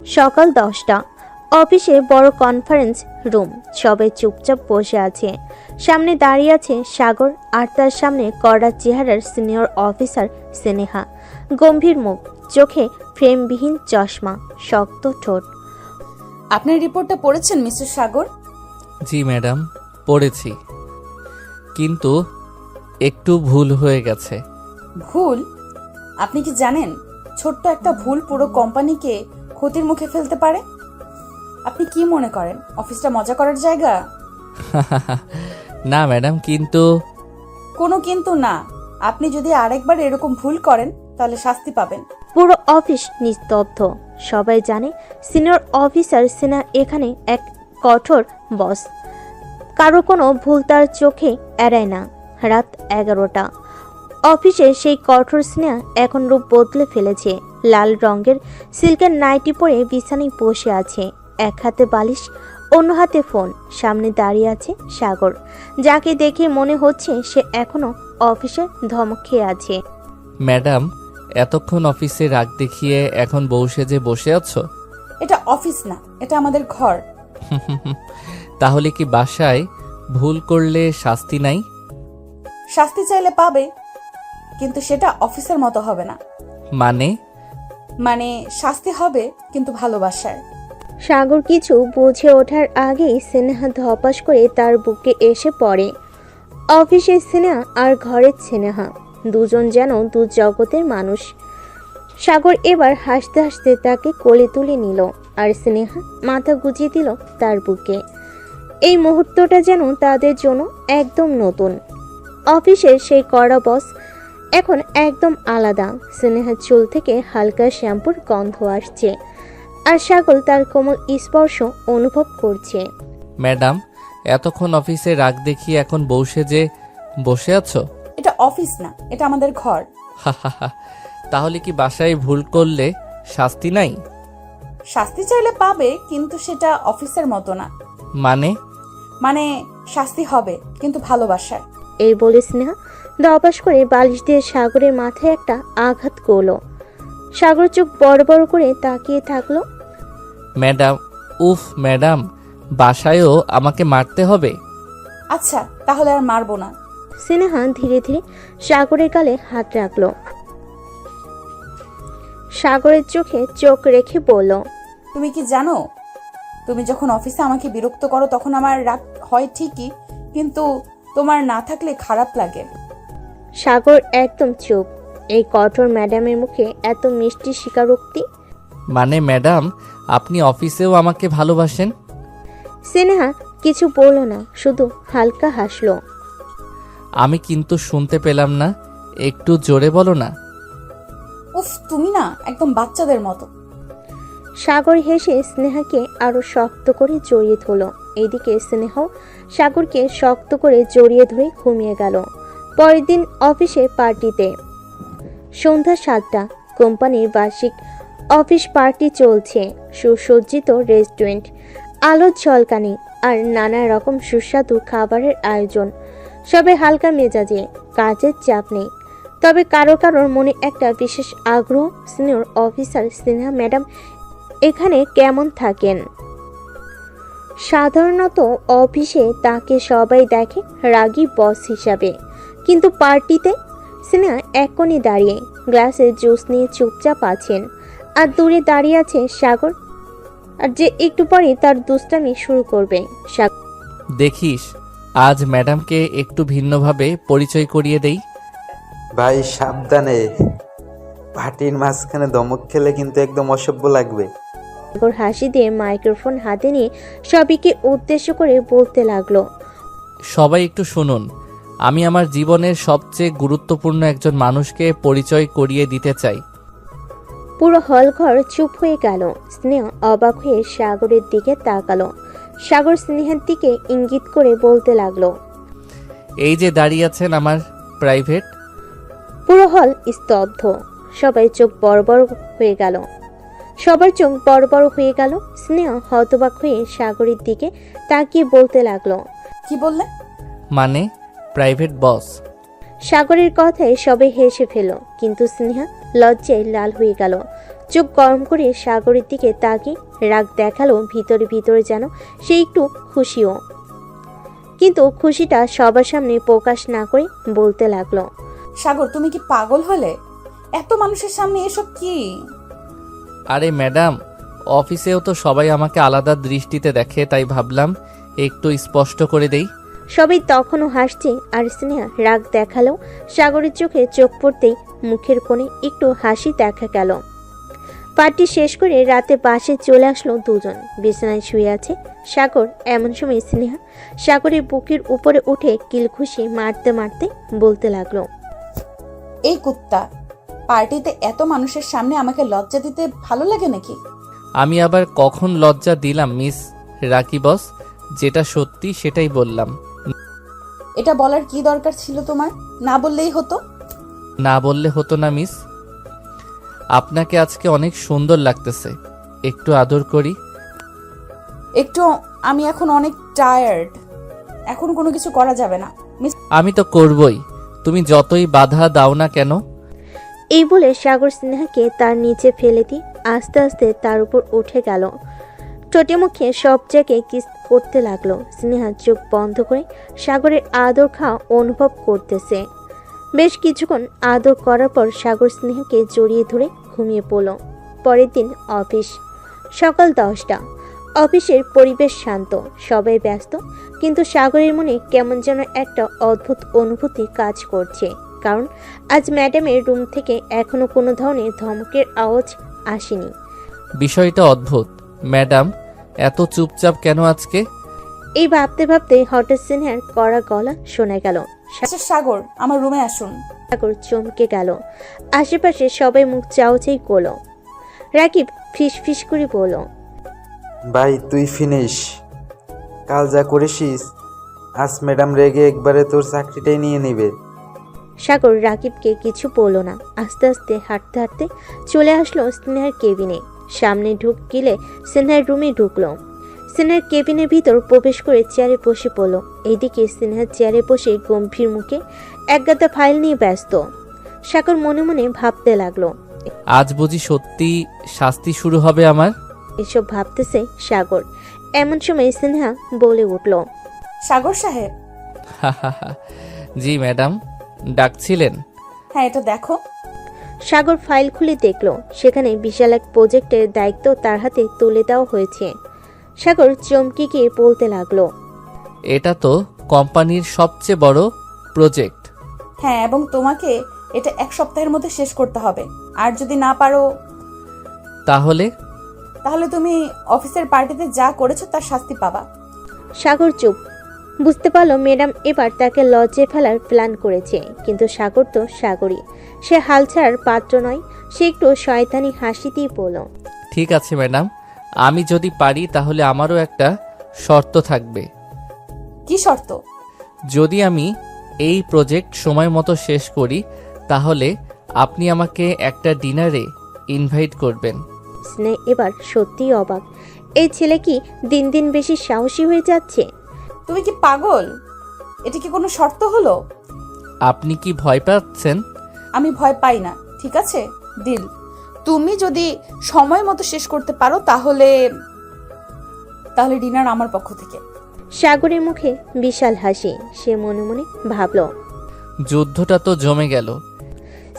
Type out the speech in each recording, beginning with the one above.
সকাল 10টা। অফিসে বড় কনফারেন্স রুম। সবাই চুপচাপ বসে আছে। সামনে দাঁড়িয়ে আছে সাগর আর তার সামনে কড়া চেহারার সিনিয়র অফিসার স্নেহা। গম্ভীর মুখ, চোখে ফ্রেমবিহীন চশমা, শক্ত ঠোঁট। আপনার রিপোর্টটা পড়েছেন মিস্টার সাগর? জি ম্যাডাম, পড়েছি, কিন্তু একটু ভুল হয়ে গেছে। ভুল? আপনি কি জানেন ছোট্ট একটা ভুল পুরো কোম্পানিকে ক্ষতির মুখে ফেলতে পারে? আপনি কি মনে করেন অফিসটা মজা করার জায়গা? না ম্যাডাম, কিন্তু কোনো কিন্তু না। আপনি যদি আরেকবার এরকম ভুল করেন তাহলে শাস্তি পাবেন। পুরো অফিস নিস্তব্ধ। সবাই জানে সিনিয়র অফিসার সিনহা এখানে এক কঠোর বস। কারো কোনো ভুল তার চোখে এড়ায় না। রাত 11টা। অফিসে সেই কঠোর স্নেহা এখন রূপ বদলে ফেলেছে। লাল রঙের সিল্কের নাইটি পরে বিছানায় বসে আছে। এক হাতে বালিশ, অন্য হাতে ফোন। সামনে দাঁড়িয়ে আছে সাগর, যাকে দেখে মনে হচ্ছে সে এখনো অফিসে ধমক খেয়ে আছে। ম্যাডাম, এতক্ষণ অফিসে রাগ দেখিয়ে এখন বউ সেজে বসে আছো? এটা অফিস না, এটা আমাদের ঘর। তাহলে কি বাসায় ভুল করলে শাস্তি নাই? শাস্তি চাইলে পাবে, কিন্তু সেটা অফিসের মতো হবে না। মানে শাস্তি হবে কিন্তু ভালোবাসার। সাগর কিছু বুঝে ওঠার আগেই স্নেহা ধপাস করে তার বুকে এসে পড়ে। অফিসের স্নেহা আর ঘরের স্নেহা, দুজন যেন দু জগতের মানুষ। সাগর এবার হাসতে হাসতে তাকে কোলে তুলে নিল, আর স্নেহা মাথা গুজিয়ে দিল তার বুকে। এই মুহূর্তটা যেন তাদের জন্য একদম নতুন। অফিসের সেই কড়া বস এখন একদম আলাদা। স্নেহার চুল থেকে হালকা শ্যাম্পুর গন্ধ আসছে, আর সাগর তার কোমল স্পর্শ অনুভব করছে। ম্যাডাম, এতক্ষণ অফিসে রাগ দেখিয়ে এখন বউ সেজে বসে আছো? এটা অফিস না, এটা আমাদের ঘর। তাহলে কি বাসায় ভুল করলে শাস্তি নাই? শাস্তি চাইলে পাবে, কিন্তু সেটা অফিসের মতো না। মানে শাস্তি হবে কিন্তু ভালোবাসার। এই বলে স্নেহা ধপাস করে বালিশ দিয়ে সাগরের মাথায় একটা আঘাত করলো। সাগর চোখ বড় বড় করে তাকিয়ে থাকলো। ম্যাডাম, উফ ম্যাডাম, বাসায়ও আমাকে মারতে হবে? আচ্ছা, তাহলে আর মারবো না। স্নেহা ধীরে ধীরে সাগরের গালে হাত রাখলো। সাগরের চোখে চোখ রেখে বলল, তুমি কি জানো, তুমি যখন অফিসে আমাকে বিরক্ত করো তখন আমার রাগ হয় ঠিকই, কিন্তু তোমার না থাকলে খারাপ লাগে। সাগর একদম চুপ। এই কঠোর ম্যাডামের মুখে এত মিষ্টি স্বীকারোক্তি। মানে ম্যাডাম, আপনি অফিসেও আমাকে ভালোবাসেন? স্নেহা কিছু বলল না, শুধু হালকা হাসলো। আমি কিন্তু শুনতে পেলাম না, একটু জোরে বলো না। উফ, তুমি না একদম বাচ্চাদের মতো। সাগর হেসে স্নেহাকে আরো শক্ত করে জড়িয়ে ধরল। এদিকে স্নেহাও সাগরকে শক্ত করে জড়িয়ে ধরে ঘুমিয়ে গেল। পরের দিন অফিসে পার্টিতে। সন্ধ্যা 7টা। কোম্পানির বার্ষিক অফিস পার্টি চলছে। সুসজ্জিত রেস্টুরেন্ট, আলোর ঝলকানি আর নানা রকম সুস্বাদু খাবারের আয়োজন। সবে হালকা মেজাজে, কাজের চাপ নেই। তবে কারো কারোর মনে একটা বিশেষ আগ্রহ, সিনিয়র অফিসার স্নেহা ম্যাডাম এখানে কেমন থাকেন। সাধারণত অফিসে তাকে সবাই দেখে রাগী বস হিসাবে, কিন্তু পার্টিতে স্নেহা এক কোণে দাঁড়িয়ে গ্লাসে জুস নিয়ে চুপচাপ আছেন। আর দূরে দাঁড়িয়ে আছে সাগর, আর যে একটু পরে তার দুষ্টামি শুরু করবে। দেখিস, আজ ম্যাডামকে একটু ভিন্নভাবে পরিচয় করিয়ে দেই। ভাই সাবধানে, পার্টির মাঝখানে ধমক খেলে কিন্তু একদম অসভ্য লাগবে। সাগর হাসি দিয়ে মাইক্রোফোন হাতে নিয়ে সবাইকে উদ্দেশ্য করে বলতে লাগলো, সবাই একটু শুনুন, আমি আমার জীবনের সবচেয়ে গুরুত্বপূর্ণ একজন মানুষকে পরিচয় করিয়ে দিতে চাই। পুরো হল ঘর চুপ হয়ে গেল। স্নেহা অবাক হয়ে সাগরের দিকে তাকালো। সাগর স্নেহার দিকে ইঙ্গিত করে বলতে লাগলো, এই যে দাঁড়িয়ে আছেন আমার প্রাইভেট। পুরো হল স্তব্ধ। সবাই চোখ বড় বড় হয়ে গেল। সবার চোখ বড় বড় হয়ে গেল। স্নেহা হতবাক হয়ে সাগরের দিকে তাকিয়ে বলতে লাগলো, কি বললে? মানে প্রাইভেট বস। সাগরের কথায় সবাই হেসে ফেল, কিন্তু স্নেহা লজ্জায় লাল হয়ে গেল। চোখ গরম করে সাগরের দিকে তাকিয়ে রাগ দেখালো, ভিতরে ভিতরে যেন সে একটু খুশিও, কিন্তু খুশিটা সবার সামনে প্রকাশ না করে বলতে লাগলো, সাগর তুমি কি পাগল হলে? এত মানুষের সামনে এসব কি? আরে ম্যাডাম, অফিসেও তো সবাই আমাকে আলাদা দৃষ্টিতে দেখে, তাই ভাবলাম একটু স্পষ্ট করে দেই। সবাই তখনও হাসছে আর স্নেহা রাগ দেখালো। সাগরের চোখে চোখ পড়তেই মুখের কোণে একটু হাসি দেখা গেল। পার্টি শেষ করে রাতে বাসে চলে আসলো দুজন। বিছানায় শুয়ে আছে সাগর। এমন সময় স্নেহা সাগরের বুকের উপরে উঠে কিলঘুষি মারতে মারতে বলতে লাগলো, এই কুত্তা, পার্টিতে এত মানুষের সামনে আমাকে লজ্জা দিতে ভালো লাগে নাকি? আমি আবার কখন লজ্জা দিলাম মিস রাকি বস? যেটা সত্যি সেটাই বললাম। এটা বলার কি দরকার ছিল তোমার? না বললেই হতো। না বললে হতো না মিস। আপনাকে আজকে অনেক সুন্দর লাগতেছে, একটু আদর করি। একটু, আমি এখন অনেক টায়ার্ড, এখন কোনো কিছু করা যাবে না মিস। আমি তো করবই, তুমি যতই বাধা দাও না কেন। এই বলে সাগর স্নেহাকে তার নিচে ফেলে দিয়ে আস্তে আস্তে তার উপর উঠে গেল। ঠোঁটে মুখে সব জায়গায় কিস করতে লাগলো। স্নেহা চোখ বন্ধ করে সাগরের আদর খাওয়া অনুভব করতেছে। বেশ কিছুক্ষণ আদর করার পর সাগর স্নেহাকে জড়িয়ে ধরে ঘুমিয়ে পড়ল। পরের দিন অফিস। সকাল 10টা। অফিসের পরিবেশ শান্ত, সবাই ব্যস্ত, কিন্তু সাগরের মনে কেমন যেন একটা অদ্ভুত অনুভূতি কাজ করছে। কারণ আজ ম্যাডামের রুম থেকে এখনো কোনো ধরনের ধমকের আওয়াজ আসেনি। বিষয়টা অদ্ভুত। ম্যাডাম এত চুপচাপ কেন আজকে? এই ভাবতে ভাবতে হঠাৎ স্নেহার কড়া গলা শোনা গেল। আচ্ছা সাগর, আমার রুমে আসুন। সাগর চমকে গেল। আশেপাশে সবাই মুখ চাওচাই করলো। রাকিব ফিস ফিস করে বলল, ভাই তুই ফিনিশ। কাল যা করেছিস, আজ ম্যাডাম রেগে একবারে তোর চাকরিটাই নিয়ে নিবে। সাগর রাকিবকে কিছু বলল না। আস্তে আস্তে হাঁটতে হাঁটতে চলে আসলো স্নেহার কেবিনে। সামনে ঢুকলে স্নেহার রুমে ঢুকলো। স্নেহার কেবিনের ভিতর প্রবেশ করে চেয়ারে বসে পড়ল। এইদিকে স্নেহার চেয়ারে বসে গম্ভীর মুখে একগাদা ফাইল নিয়ে ব্যস্ত। সাগর মনে মনে ভাবতে লাগলো, আজ বুঝি সত্যি শাস্তি শুরু হবে আমার? এসব ভাবতেছে সাগর। এমন সময় স্নেহা বলে উঠল, সাগর সাহেব। জি ম্যাডাম, ডাকছিলেন? হ্যাঁ, এটা দেখো। সাগর ফাইল খুলে দেখলো সেখানে বিশাল এক প্রজেক্টের দায়িত্ব তার হাতে তুলে দেওয়া হয়েছে। সাগর চমকে গিয়ে বলতে লাগলো, এটা তো কোম্পানির সবচেয়ে বড় প্রজেক্ট। হ্যাঁ, এবং তোমাকে এটা 1 সপ্তাহের মধ্যে শেষ করতে হবে। আর যদি না পারো তাহলে তুমি অফিসের পার্টিতে যা করেছো তার শাস্তি পাবা। সাগর চুপ। বুঝতে পারলো ম্যাডাম এবার তাকে লজ্জায় ফেলার প্ল্যান করেছে। কিন্তু সাগর তো সাগরই, সে হাল ছাড়ার পাত্র নয়। সে একটু শয়তানি হাসি দিয়ে বলল, ঠিক আছে ম্যাডাম, আমি যদি পারি তাহলে আমারও একটা শর্ত থাকবে। কি শর্ত? যদি আমি এই প্রজেক্ট সময় মতো শেষ করি তাহলে আপনি আমাকে একটা ডিনারে ইনভাইট করবেন। স্নেহ এবার সত্যিই অবাক। এই ছেলে কি দিন দিন বেশি সাহসী হয়ে যাচ্ছে? তুমি কি পাগল? এটা কি কোনো শর্ত হলো? আপনি কি ভয় পাচ্ছেন? আমি ভয় পাই না, ঠিক আছে? ডিল। তুমি যদি সময় মতো শেষ করতে পারো তাহলে ডিনার আমার পক্ষ থেকে। সাগরের মুখে বিশাল হাসি। সে মনে মনে ভাবল, যুদ্ধটা তো জমে গেল।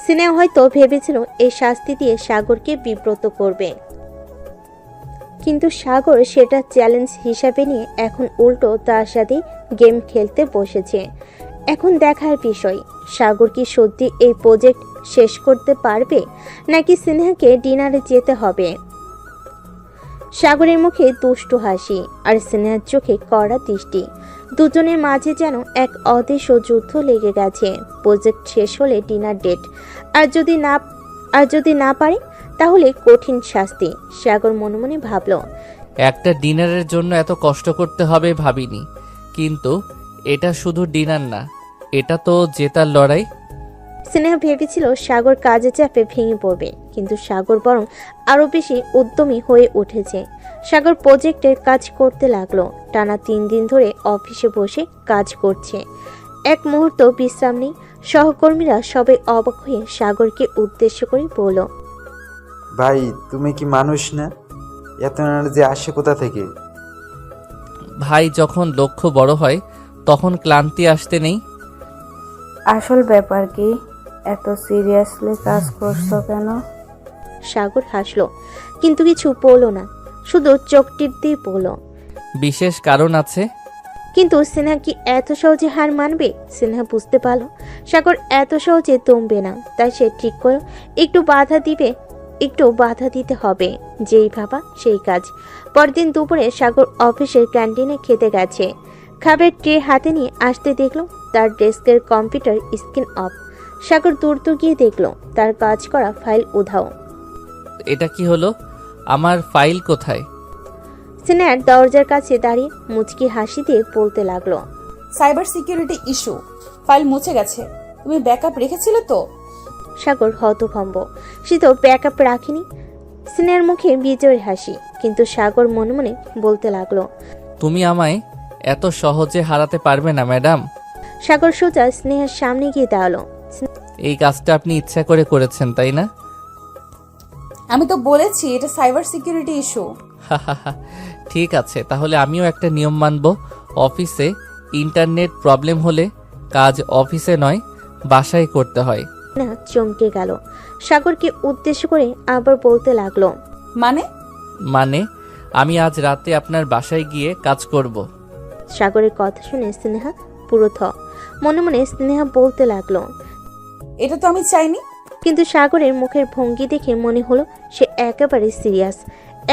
স্নেহ হয়তো ভেবেছিল এই শাস্তি দিয়ে সাগরকে বিব্রত করবে, কিন্তু সাগর সেটা চ্যালেঞ্জ হিসাবে নিয়ে এখন উল্টো তার সাথে গেম খেলতে বসেছে। এখন দেখার বিষয়, সাগর কি সত্যি এই প্রজেক্ট শেষ করতে পারবে নাকি স্নেহাকে ডিনারে যেতে হবে। সাগরের মুখে দুষ্টু হাসি আর স্নেহার চোখে কড়া দৃষ্টি। দুজনের মাঝে যেন এক অদৃশ্য যুদ্ধ লেগে গেছে। প্রজেক্ট শেষ হলে ডিনার ডেট, আর যদি না পারে তাহলে কঠিন শাস্তি। সাগর মনে মনে ভাবল, একটা ডিনারের জন্য এত কষ্ট করতে হবে ভাবিনি, কিন্তু এটা শুধু ডিনার না, এটা তো জেতার লড়াই। স্নেহা ভেবেছিল সাগর কাজে চাপে ভেঙে পড়বে, কিন্তু সাগর বরং আরো বেশি উদ্যমী হয়ে উঠেছে। সাগর প্রজেক্টের কাজ করতে লাগলো। টানা 3 দিন ধরে অফিসে বসে কাজ করছে, এক মুহূর্ত বিশ্রাম নেই। সহকর্মীরা সবাই অবাক হয়ে সাগরকে উদ্দেশ্য করে বলল, ভাই তুমি কি মানুষ না? এত এনার্জি আসে কোথা থেকে? ভাই, যখন লক্ষ্য বড় হয় তখন ক্লান্তি আসতে নেই। আসল ব্যাপার কি? এত সিরিয়াসলি কাজ করছো কেন? সাগর হাসলো, কিন্তু কিছু বলল না, শুধু চোখ টিপ দিয়ে বলল। বিশেষ কারণ আছে। কিন্তু সিনহা কি এত সহজে হার মানবে? সিনহা বুঝতে পারলো সাগর এত সহজে দমবে না, তাই সে ঠিক করল একটু বাধা দিতে হবে। যেই ভাবা সেই কাজ। পরদিন দুপুরে সাগর অফিসের ক্যান্টিনে খেতে গেছে। খাবার ট্রে হাতে নিয়ে আসতে দেখলো তার ডেস্কের কম্পিউটার স্ক্রিন অফ। সাগর দ্রুত গিয়ে দেখলো তার কাজ করা ফাইল উধাও। এটা কি হলো? আমার ফাইল কোথায়? সিনহার দরজার কাছে দাঁড়িয়ে মুচকি হাসি দিয়ে বলতে লাগলো। সাইবার সিকিউরিটি ইস্যু, ফাইল মুছে গেছে। তুমি ব্যাকআপ রেখেছিলে তো? সাগর হতভম্ব, সে তো ব্যাকআপ রাখিনি। সিনহার মুখে বিজয়ের হাসি, কিন্তু সাগর মনে মনে বলতে লাগলো। তুমি আমায় এত সহজে হারাতে পারবে না ম্যাডাম। সাগর সোজা স্নেহার সামনে গিয়ে দাঁড়ালো। এই কাজটা আপনি ইচ্ছা করে করেছেন, তাই না? আমি তো বলেছি এটা সাইবার সিকিউরিটি ইস্যু। ঠিক আছে, তাহলে আমিও একটা নিয়ম মানব। অফিসে ইন্টারনেট প্রবলেম হলে কাজ অফিসে নয়, বাসায় করতে হয়। না, চমকে গেল। সাগরকে উদ্দেশ্য করে আবার বলতে লাগলো। মানে আমি আজ রাতে আপনার বাসায় গিয়ে কাজ করব। সাগরের কথা শুনে স্নেহা পুরো মনে মনে স্নেহা বলতে লাগলো। এটা তো আমি চাইনি। কিন্তু সাগরের মুখের ভঙ্গি দেখে মনে হলো সে একেবারে সিরিয়াস।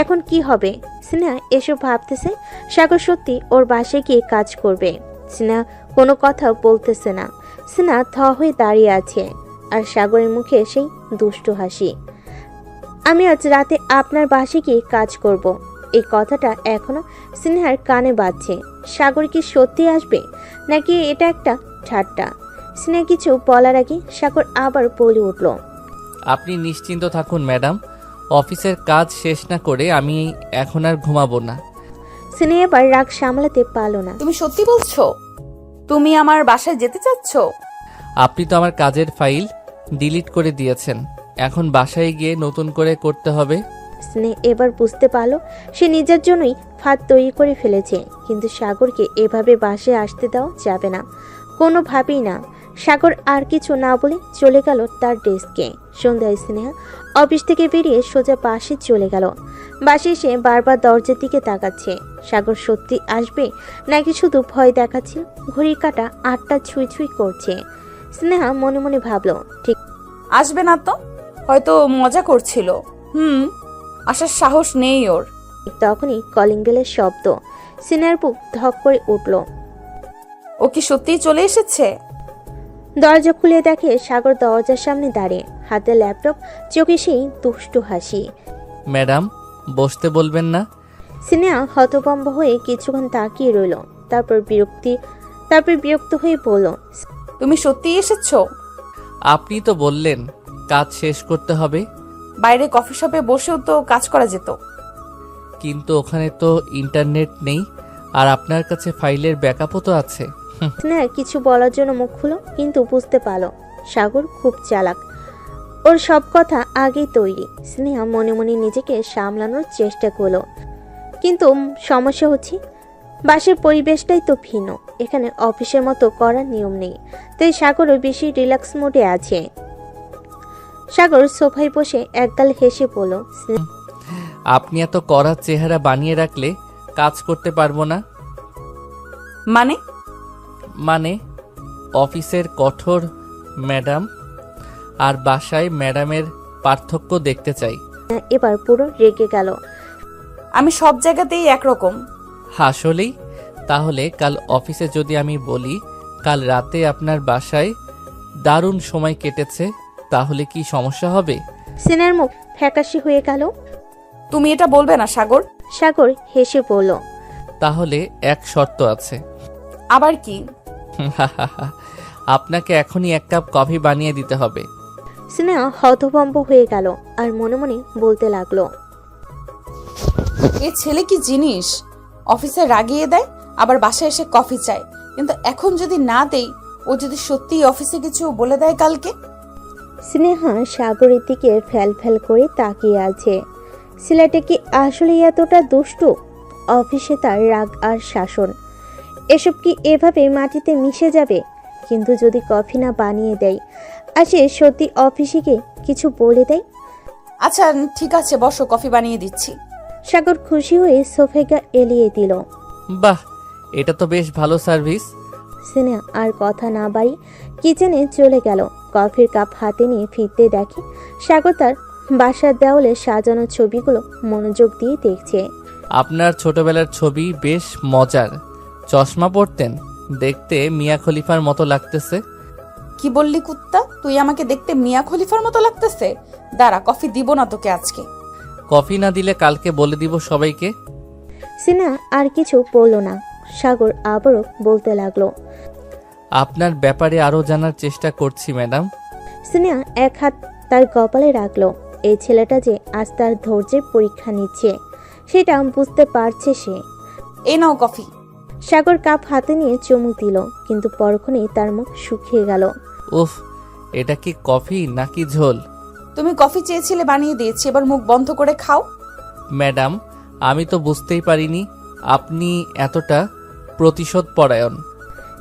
এখন কি হবে? স্নেহা এসব ভাবতেছে সাগর সত্যি ওর বাসায় গিয়ে কাজ করবে। স্নেহা কোনো কথা বলতেছে না। স্নেহা হয়ে দাঁড়িয়ে আছে, আর সাগরের মুখে সেই দুষ্টু হাসি। আমি আজ রাতে আপনার বাসায় গিয়ে কাজ করব। এই কথাটা এখনো স্নেহার কানে বাজছে। সাগর কি সত্যি আসবে, নাকি এটা একটা ঠাট্টা? স্নেহা কিছু বলার আগে সাগর আবার বলে উঠল। আপনি নিশ্চিন্ত থাকুন ম্যাডাম, অফিসের কাজ শেষ না করে আমি এখন আর ঘুমাবো না। স্নেহা এবার রাগ সামলাতে পারলো না। তুমি সত্যি বলছো? তুমি আমার বাসায় যেতে চাচ্ছ? আপনি তো আমার কাজের ফাইল ডিলিট করে দিয়েছেন, এখন বাসায় গিয়ে নতুন করে করতে হবে। স্নেহ এবার বুঝতে পারলো সে নিজের জন্যই ফাঁদ তৈরি করে ফেলেছে, কিন্তু সাগরকে এভাবে বাসায় আসতে দেওয়া যাবে না, কোনোভাবেই না। সাগর আর কিছু না বলে চলে গেল তার ডেস্কে। সন্ধ্যায় স্নেহা অফিস থেকে বেরিয়ে সোজা বাসে চলে গেল। বাসে এসে বারবার দরজার দিকে তাকাচ্ছে। সাগর সত্যি আসবে, নাকি শুধু ভয় দেখাচ্ছে? ঘড়ির কাঁটা ৮টা ছুঁই ছুঁই করছে। স্নেহা মনে মনে ভাবলো, ঠিক আসবে না তো, হয়তো মজা করছিল। আসার সাহস নেই ওর। তখনই কলিং বেলের শব্দ। স্নেহার বুক ধক করে উঠল। ও কি সত্যিই চলে এসেছে? দরজা খুলে দেখে সাগর দরজার সামনে দাঁড়িয়ে, হাতে ল্যাপটপ, চোখে সেই দুষ্টু হাসি। ম্যাডাম, বসতে বলবেন না? স্নেহা হতভম্ব হয়ে কিছুক্ষণ তাকিয়ে রইল, তারপর বিরক্ত হয়ে বলল। তুমি সত্যিই এসেছো? আপনি তো বললেন কাজ শেষ করতে হবে। বাইরে কফি শপে বসেও তো কাজ করা যেত। কিন্তু ওখানে তো ইন্টারনেট নেই, আর আপনার কাছে ফাইলের ব্যাকআপও তো আছে। স্নেহা কিছু বলার জন্য মুখ খুলো, কিন্তু বুঝতে পারলো সাগর খুব চালাক, ওর সব কথা আগেই তৈরি। স্নেহা মনে মনে নিজেকে সামলানোর চেষ্টা করলো, কিন্তু সমস্যা হচ্ছে বাসের পরিবেশটাই তো ভিন্ন। এখানে অফিসের মতো করার নিয়ম নেই, তাই সাগরও বেশি রিল্যাক্স মোডে আছে। সাগর সোফায় বসে একগাল হেসে বলল। আপনি এত কড়া চেহারা বানিয়ে রাখলে কাজ করতে পারবো না। মানে অফিসের কঠোর ম্যাডাম আর বাসায় ম্যাডামের পার্থক্য দেখতে চাই। এবার পুরো রেগে গেল। আমি সব জায়গাতেই একরকম। আসলেই? তাহলে কাল অফিসে যদি আমি বলি কাল রাতে আপনার বাসায় দারুণ সময় কেটেছে, তাহলে কি সমস্যা হবে? সিনার মুখ ফ্যাকাশে হয়ে গেল। তুমি এটা বলবে না সাগর। সাগর হেসে বলল। তাহলে এক শর্ত আছে। আবার কি? আপনাকে এখনই 1 কাপ কফি বানিয়ে দিতে হবে। সিনা হতভম্ব হয়ে গেল আর মনে মনে বলতে লাগলো, এ ছেলে কি জিনিস, অফিসে রাগিয়ে দেয় আবার বাসায় এসে কফি চায়। কিন্তু এখন যদি না দেই, ও যদি সত্যিই অফিসে কিছু বলে দেয় কালকে। স্নেহা সাগরের দিকে ফ্যাল ফ্যাল করে তাকিয়ে আছে। ছেলেটা কি আসলে এতটা দুষ্টু? অফিসে তার রাগ আর শাসন, এসব কি এভাবে মাটিতে মিশে যাবে? কিন্তু যদি কফি না বানিয়ে দেয় আর সে সত্যি অফিসে গিয়ে কিছু বলে দেয়? আচ্ছা ঠিক আছে, বসো, কফি বানিয়ে দিচ্ছি। সাগর খুশি হয়ে সোফাটা এলিয়ে দিল। বাহ, এটা তো বেশ ভালো সার্ভিস। স্নেহা আর কথা না বাড়ি কিচেনে চলে গেল। কফির কাপ হাতে নিয়ে ফিরতে দেখে সাগর তার বাসার দেওয়ালে সাজানো ছবিগুলো মনোযোগ দিয়ে দেখছে। আপনার ছোটবেলার ছবি বেশ মজার। চশমা পরতেন, দেখতে মিয়া খলিফার মতো লাগতেছে। কি বললি কুত্তা? তুই আমাকে দেখতে মিয়া খলিফার মতো লাগতেছে? দাঁড়া, কফি দিব না তোকে আজকে। কফি না দিলে কালকে বলে দিব সবাইকে। স্নেহা আর কিছু বলল না। সাগর আবারও বলতে লাগলো, আপনার ব্যাপারে আরও জানার চেষ্টা করছি ম্যাডাম। স্নেহা এক হাত তার কপালে রাখলো। এই ছেলেটা যে আজ তার ধৈর্যের পরীক্ষা নিচ্ছে সেটা বুঝতে পারছে সে। এ নাও কফি। সাগর কাপ হাতে নিয়ে চুমুক দিল, কিন্তু পরক্ষণেই তার মুখ শুকিয়ে গেল। উফ, এটা কি কফি নাকি ঝোল? তুমি কফি চেয়েছিলে, বানিয়ে দিয়েছি, এবার মুখ বন্ধ করে খাও। ম্যাডাম, আমি তো বুঝতেই পারিনি আপনি এতটা প্রতিশোধ পরায়ণ।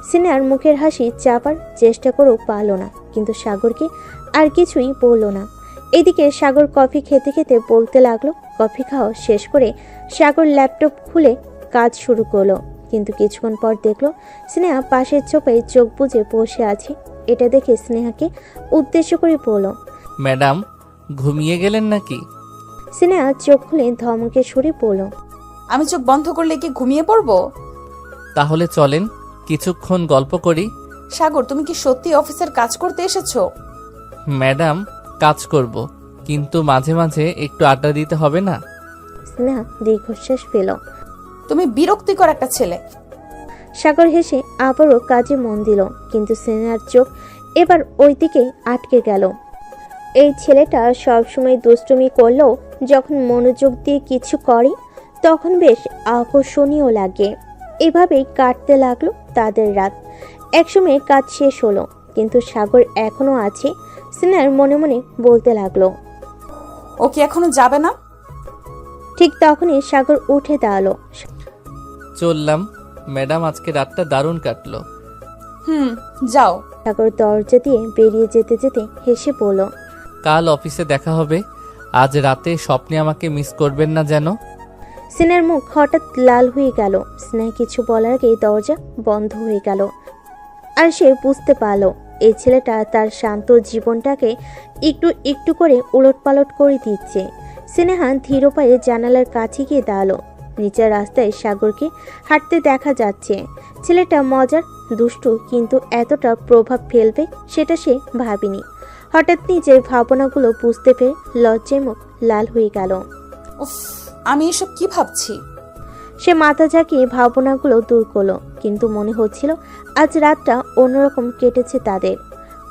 সিনিয়র মুখের হাসি চাপার চেষ্টা করেও পারল না, কিন্তু সাগরকে আর কিছুই বলল না। এদিকে সাগর কফি খেতে খেতে বলতে লাগলো। কফি খাওয়া শেষ করে সাগর ল্যাপটপ খুলে কাজ শুরু করলো, কিন্তু কিছুক্ষণ পর দেখলো স্নেহা পাশের চোপে চোখ বুজে বসে আছে। এটা দেখে স্নেহাকে উদ্দেশ্য করে বলল, ম্যাডাম, ঘুমিয়ে গেলেন নাকি? স্নেহা চোখ খুলে ধমকে সরে পড়ল, আমি চোখ বন্ধ করলে কি ঘুমিয়ে পড়বো? তাহলে চলেন কিছুক্ষণ গল্প করি। সাগর, তুমি কি সত্যি অফিসের কাজ করতে এসেছো? ম্যাডাম, কাজ করব, কিন্তু মাঝে মাঝে একটু আড্ডা দিতে হবে না? স্নেহা দীর্ঘশ্বাস ফেল। তুমি বিরক্তিকর একটা ছেলে। সাগর হেসে আবারও কাজে মন দিল, কিন্তু স্নেহার চোখ এবার ওই দিকে আটকে গেল। এই ছেলেটা সবসময় দুষ্টুমি করলেও যখন মনোযোগ দিয়ে কিছু করে তখন বেশ আকর্ষণীয় লাগে। এভাবেই কাটতে লাগলো তাদের রাত। একসময় কাজ শেষ হলো, কিন্তু সাগর এখনো আছে। স্নেহার মনে মনে বলতে লাগলো, ও কি এখনো যাবে না? ঠিক তখনই সাগর উঠে দাঁড়ালো। চললাম ম্যাডাম, আজকে রাতটা দারুণ কাটলো। যাও। সাগর দরজা দিয়ে বেরিয়ে যেতে যেতে হেসে বলল, কাল অফিসে দেখা হবে। আজ রাতে স্বপ্নে আমাকে মিস করবেন না যেন। স্নেহার মুখ হঠাৎ লাল হয়ে গেল। স্নেহা কিছু বলার আগেই দরজা বন্ধ হয়ে গেল, আর সে বুঝতে পারল এই ছেলেটা তার শান্ত জীবনটাকে একটু একটু করে উলটপালট করে দিচ্ছে। স্নেহা ধীর পায়ে জানালার কাছে গিয়ে দাঁড়ালো। নিচের রাস্তায় সাগরকে হাঁটতে দেখা যাচ্ছে। ছেলেটা মজার, দুষ্টু, কিন্তু এতটা প্রভাব ফেলবে সেটা সে ভাবেনি। হঠাৎ নিজের ভাবনাগুলো বুঝতে পেরে লজ্জায় মুখ লাল হয়ে গেল। উফ, আমি এসব কি ভাবছি? সে মাথা ঝাঁকিয়ে ভাবনাগুলো দূর করলো, কিন্তু মনে হচ্ছিল আজ রাতটা অন্যরকম কেটেছে তাদের।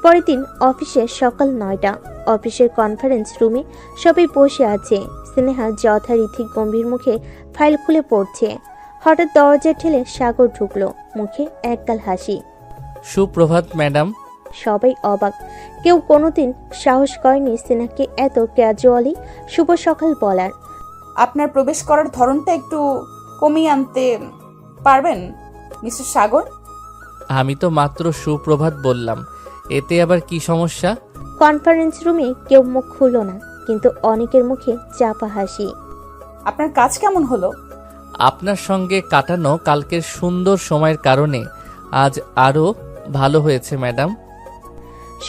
পরের দিন অফিসে সকাল 9টা। অফিসের কনফারেন্স রুমে সবাই বসে আছে। স্নেহা যথারীতি গম্ভীর মুখে ফাইল খুলে পড়ছে। হঠাৎ দরজা ঠেলে সাগর ঢুকলো, মুখে একগাল হাসি। সুপ্রভাত ম্যাডাম। সবাই অবাক, কেউ কোনোদিন সাহস করেনি স্নেহাকে এত ক্যাজুয়ালি শুভ সকাল বলার। আপনার প্রবেশ করার ধরনটা একটু কমিয়ে আনতে পারবেন মিস্টার সাগর? আমি তো মাত্র সুপ্রভাত বললাম, এতে আবার কি সমস্যা? কনফারেন্স রুমে কেউ মুখ খুলল না, কিন্তু অনেকের মুখে চাপা হাসি। আপনার কাজ কেমন হলো? আপনার সঙ্গে কাটানো কালকের সুন্দর সময়ের কারণে আজ আরও ভালো হয়েছে ম্যাডাম।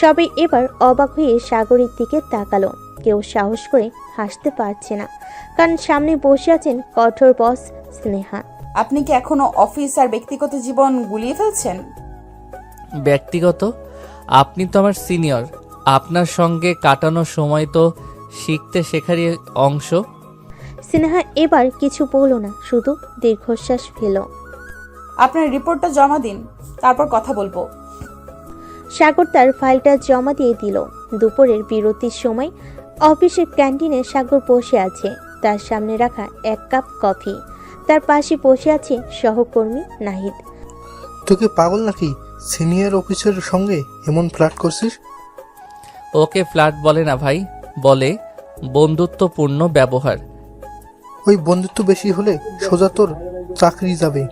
সবাই এবার অবাক হয়ে সাগরের দিকে তাকালো। কেউ সাহস করে হাসতে পারছে না, কারণ সামনে বসে আছেন কঠোর বস স্নেহা। আপনি কি এখনো অফিস আর ব্যক্তিগত জীবন গুলিয়ে ফেলছেন? ব্যক্তিগত? আপনি তো আমার সিনিয়র, আপনার সঙ্গে কাটানো সময় তো শিখতে শেখারই অংশ। স্নেহা এবার কিছু বলল না, শুধু দীর্ঘশ্বাস ফেল। আপনার রিপোর্টটা জমা দিন, তারপর কথা বলবো। সাগর তার ফাইলটা জমা দিয়ে দিল। দুপুরের বিরতির সময় অফিসের ক্যান্টিনে সাগর বসে আছে, তার সামনে রাখা এক কাপ কফি। তার পাশে বসে আছে সহকর্মী নাহিদ। তোকে পাগল নাকি? সিনিয়র অফিসের সঙ্গে এমন ফ্লার্ট করছিস? ওকে ফ্ল্যাট বলে না ভাই, বলে বন্ধুত্বপূর্ণ ব্যবহার। ওই বন্ধুত্ব বেশি হলে সোজা তোর চাকরি যাবে।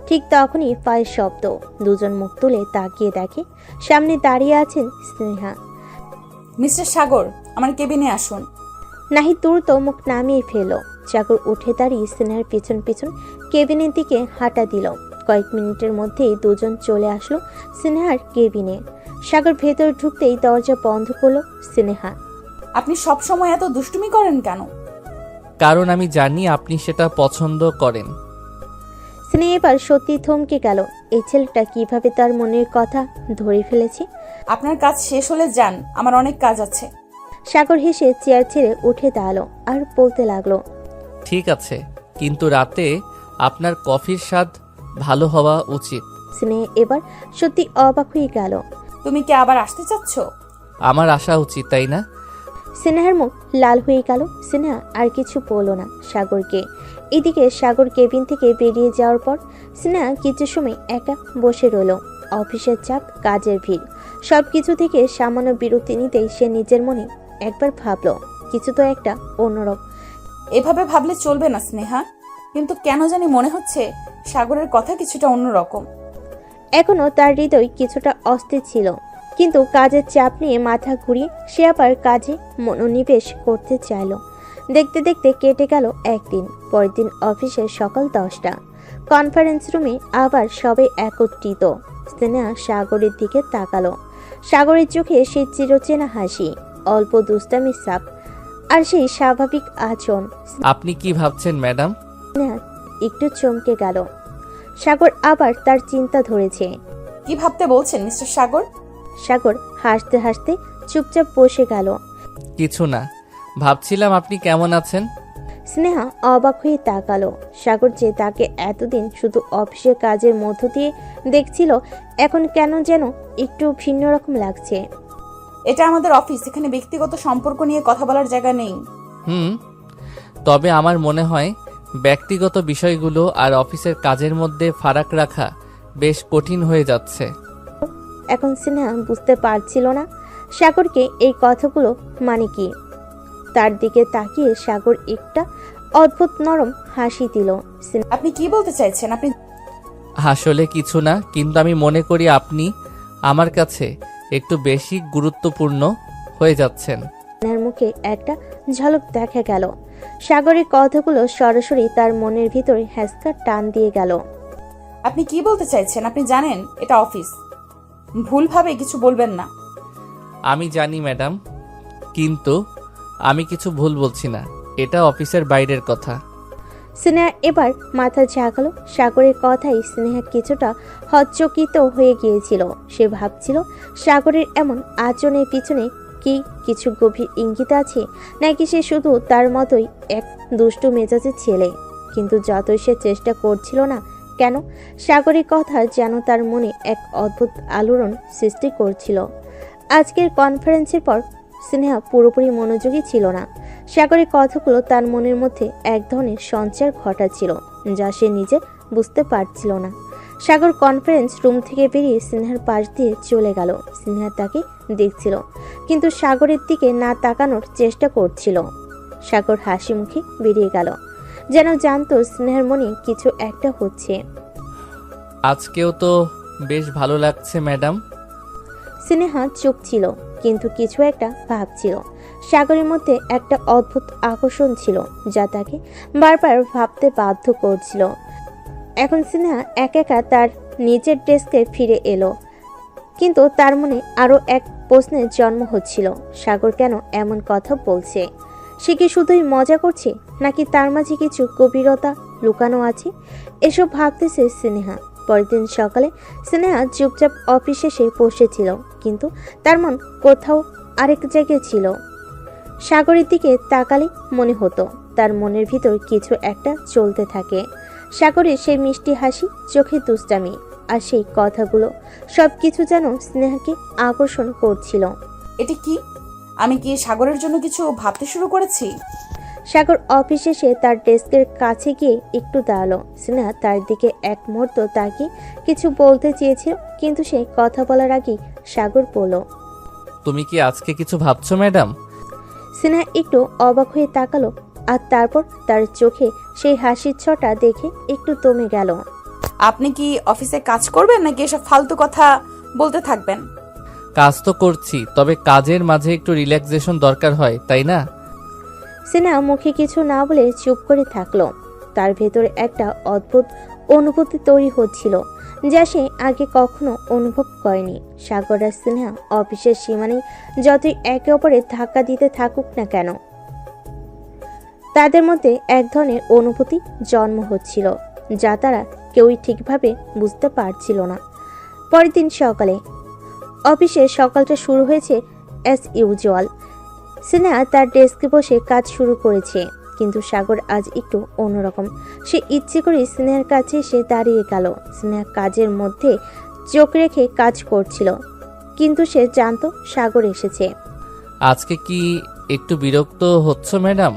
ঠিক তখনই পায়ের শব্দ। দুজন মুখ তুলে তাকিয়ে দেখে সামনে দাঁড়িয়ে আছেন স্নেহা। মিস্টার সাগর, আমার কেবিনে আসুন। নাহিদ দ্রুত মুখ নামিয়ে ফেলল। সাগর উঠে দাঁড়িয়ে স্নেহার পিছন পিছন কেবিনের দিকে হাঁটা দিল। কয়েক মিনিটের মধ্যেই দুজন চলে আসলো স্নেহার কেবিনে। সাগর ভেতর ঢুকতেই দরজা বন্ধ করলো স্নেহা। আপনি সব সময় এত দুষ্টুমি করেন কেন? কারণ আমি জানি আপনি সেটা পছন্দ করেন। স্নেহা এবার সত্যি থমকে গেল। এই ছেলেটা কিভাবে তার মনের কথা ধরে ফেলেছে। আপনার কাজ শেষ হলে যান, আমার অনেক কাজ আছে। সাগর হেসে চেয়ার ছেড়ে উঠে দাঁড়ালো আর বলতে লাগলো, ঠিক আছে, কিন্তু রাতে আপনার কফির স্বাদ ভালো হওয়া উচিত। স্নেহা এবার সত্যি অবাক হয়ে গেল। তুমি কি আবার আসতে চাচ্ছ? আমার আসা উচিত, তাই না? স্নেহার মুখ লাল হয়ে গেল। স্নেহা আর কিছু বলল না সাগরকে। এদিকে সাগর কেবিন থেকে বেরিয়ে যাওয়ার পর স্নেহা কিছু সময় একা বসে রইল। অফিসের চাপ, কাজের ভিড়, সবকিছু থেকে সামান্য বিরতি নিতেই সে নিজের মনে একবার ভাবল কিছু তো একটা অন্যরকম। এভাবে ভাবলে চলবে না স্নেহা, কিন্তু কেন জানি মনে হচ্ছে সাগরের কথা কিছুটা অন্যরকম। এখনো তার হৃদয় কিছুটা অস্থির ছিল, কিন্তু কাজের চাপ নিয়ে মাথা ঘুরিয়ে সে আবার কাজে মনোনিবেশ করতে চাইল। দেখতে দেখতে কেটে গেল একদিন। পরের দিন অফিসে সকাল 10টা। কনফারেন্স রুমে আবার সবাই একত্রিত। স্নেহা সাগরের দিকে তাকালো। সাগরের চোখে সেই চিরচেনা হাসি, অল্প দুষ্টামির ছাপ আর সেই স্বাভাবিক আচরণ। আপনি কি ভাবছেন ম্যাডাম? স্নেহা একটু চমকে গেল। সাগর আবার তার চিন্তা ধরেছে। কি ভাবতে বলছেন মিস্টার সাগর? সাগর হাসতে হাসতে চুপচাপ বসে গেল। কিছু না, ভাবছিলাম আপনি কেমন আছেন। স্নেহা অবাক হয়ে তাকালো। সাগর যে তাকে এতদিন শুধু অফিসের কাজের মধ্য দিয়ে দেখছিল, এখন কেন যেন একটু ভিন্ন রকম লাগছে। এটা আমাদের অফিস, এখানে ব্যক্তিগত সম্পর্ক নিয়ে কথা বলার জায়গা নেই। তবে আমার মনে হয় ব্যক্তিগত বিষয়গুলো আর অফিসের কাজের মধ্যে ফারাক রাখা বেশ কঠিন হয়ে যাচ্ছে। এখন স্নেহা বুঝতে পারছিল না সাগরকে এই কথাগুলো মানে কি। তার দিকে তাকিয়ে সাগর একটা অদ্ভুত নরম হাসি দিল। আপনি কি বলতে চাইছেন? আপনি আসলে কিছু না, কিন্তু আমি মনে করি আপনি আমার কাছে একটু বেশি গুরুত্বপূর্ণ হয়ে যাচ্ছেন। স্নেহার মুখে একটা ঝলক দেখা গেল। সাগরের কথাগুলো সরাসরি তার মনের ভিতরে হ্যাঁচকা টান দিয়ে গেল। আপনি কি বলতে চাইছেন? আপনি জানেন এটা অফিস, ভুলভাবে কিছু বলবেন না। আমি জানি ম্যাডাম, কিন্তু আমি কিছু ভুল বলছি না, এটা অফিসের বাইরের কথা। স্নেহা এবার মাথা ঝাঁকালো। সাগরের কথাই স্নেহা কিছুটা হচ্চকিত হয়ে গিয়েছিল। সে ভাবছিল সাগরের এমন আচরণের পিছনে কি কিছু গভীর ইঙ্গিত আছে, নাকি সে শুধু তার মতোই এক দুষ্টু মেজাজের ছেলে। কিন্তু যতই সে চেষ্টা করছিল না কেন, সাগরের কথা যেন তার মনে এক অদ্ভুত আলোড়ন সৃষ্টি করছিল। আজকের কনফারেন্সের পর স্নেহা পুরোপুরি মনোযোগী ছিল না। সাগরের কথাগুলো তার মনের মধ্যে এক ধরনের সঞ্চার ঘটাচ্ছিল, যা সে নিজে বুঝতে পারছিল না। সাগর কনফারেন্স রুম থেকে বেরিয়ে স্নেহার পাশ দিয়ে চলে গেল। স্নেহা তাকে দেখছিল, কিন্তু সাগরের দিকে না তাকানোর চেষ্টা করছিল। সাগর হাসি মুখে বেরিয়ে গেল, যেন জানতো স্নেহার মনে কিছু একটা হচ্ছে। আজকেও তো বেশ ভালো লাগছে ম্যাডাম। স্নেহা চুপ ছিল, কিন্তু কিছু একটা ভাবছিল। সাগরের মধ্যে একটা অদ্ভুত আকর্ষণ ছিল, যা তাকে বারবার ভাবতে বাধ্য করছিল। এখন স্নেহা একা একা তার নিজের ডেস্কে ফিরে এলো, কিন্তু তার মনে আরও এক প্রশ্নের জন্ম হচ্ছিল। সাগর কেন এমন কথা বলছে? সে কি শুধুই মজা করছে, নাকি তার মাঝে কিছু গভীরতা লুকানো আছে? এসব ভাবতেছে স্নেহা। পরের দিন সকালে স্নেহা চুপচাপ অফিস এসে বসেছিল, কিন্তু তার মন কোথাও আরেক জায়গায় ছিল। সাগরের দিকে তাকালে মনে হতো তার মনের ভিতর কিছু একটা চলতে থাকে। সাগরের সেই মিষ্টি হাসি, চোখে দুষ্টামি আর সেই কথাগুলো, সবকিছু যেন স্নেহাকে আকর্ষণ করছিল। এটি কি? আমি কি সাগরের জন্য কিছু ভাবতে শুরু করেছি? সাগর অফিস এসে তার ডেস্কের কাছে গিয়ে একটু দাঁড়ালো। স্নেহা তার দিকে এক মুহূর্ত তাকিয়ে কিছু বলতে চেয়েছিল, কিন্তু সে কথা বলার আগেই সাগর বলল, তুমি কি আজকে কিছু ভাবছো ম্যাডাম? স্নেহা একটু অবাক হয়ে তাকালো, আর তারপর তার চোখে সেই হাসির ছটা দেখে একটু দমে গেল। আপনি কি অফিসে কাজ করবেন নাকি এসব ফালতু কথা বলতে থাকবেন? কাজ তো করছি, তবে কাজের মাঝে একটু রিল্যাক্সেশন দরকার হয়, তাই না? স্নেহা মুখে কিছু না বলে চুপ করে থাকলো। তার ভেতরে একটা অদ্ভুত অনুভূতি তৈরি হচ্ছিল, যা সে আগে কখনো অনুভব করেনি। সাগর আর স্নেহা অফিসের সীমানায় যতই একে অপরের ধাক্কা দিতে থাকুক না কেন, তাদের মধ্যে এক ধরনের অনুভূতি জন্ম হচ্ছিল, যা তারা কেউই ঠিকভাবে বুঝতে পারছিল না। পরের দিন সকালে অফিসে সকালটা শুরু হয়েছে অ্যাজ ইউজুয়াল। স্নেহা তার ডেস্কে বসে কাজ শুরু করেছে, কিন্তু সাগর আজ একটু অন্যরকম। সে ইচ্ছে করে স্নেহার কাছে এসে দাঁড়িয়ে গেল। স্নেহা কাজের মধ্যে চোখ রেখে কাজ করছিল, কিন্তু সে জানতো সাগর এসেছে। আজকে কি একটু বিরক্ত হচ্ছ ম্যাডাম?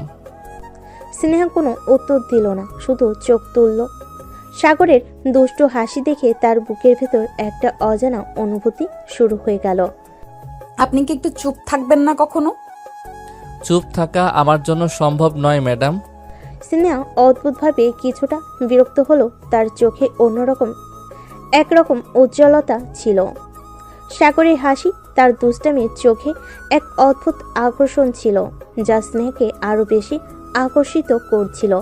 স্নেহা কোনো উত্তর দিল না, শুধু চোখ তুলল। সাগরের দুষ্টু হাসি দেখে তার বুকের ভেতর একটা অজানা অনুভূতি শুরু হয়ে গেল। আপনি কি একটু চুপ থাকবেন না কখনো? চুপ থাকা আমার জন্য সম্ভব নয় ম্যাডাম। স্নেহা অদ্ভুতভাবে কিছুটা বিরক্ত হলো। তার চোখে অন্যরকম একরকম উজ্জ্বলতা ছিল। সাগরের হাসি, তার দুষ্টামির চোখে এক অদ্ভুত আকর্ষণ ছিল, যা স্নেহকে আরো বেশি আকর্ষিত করছিল।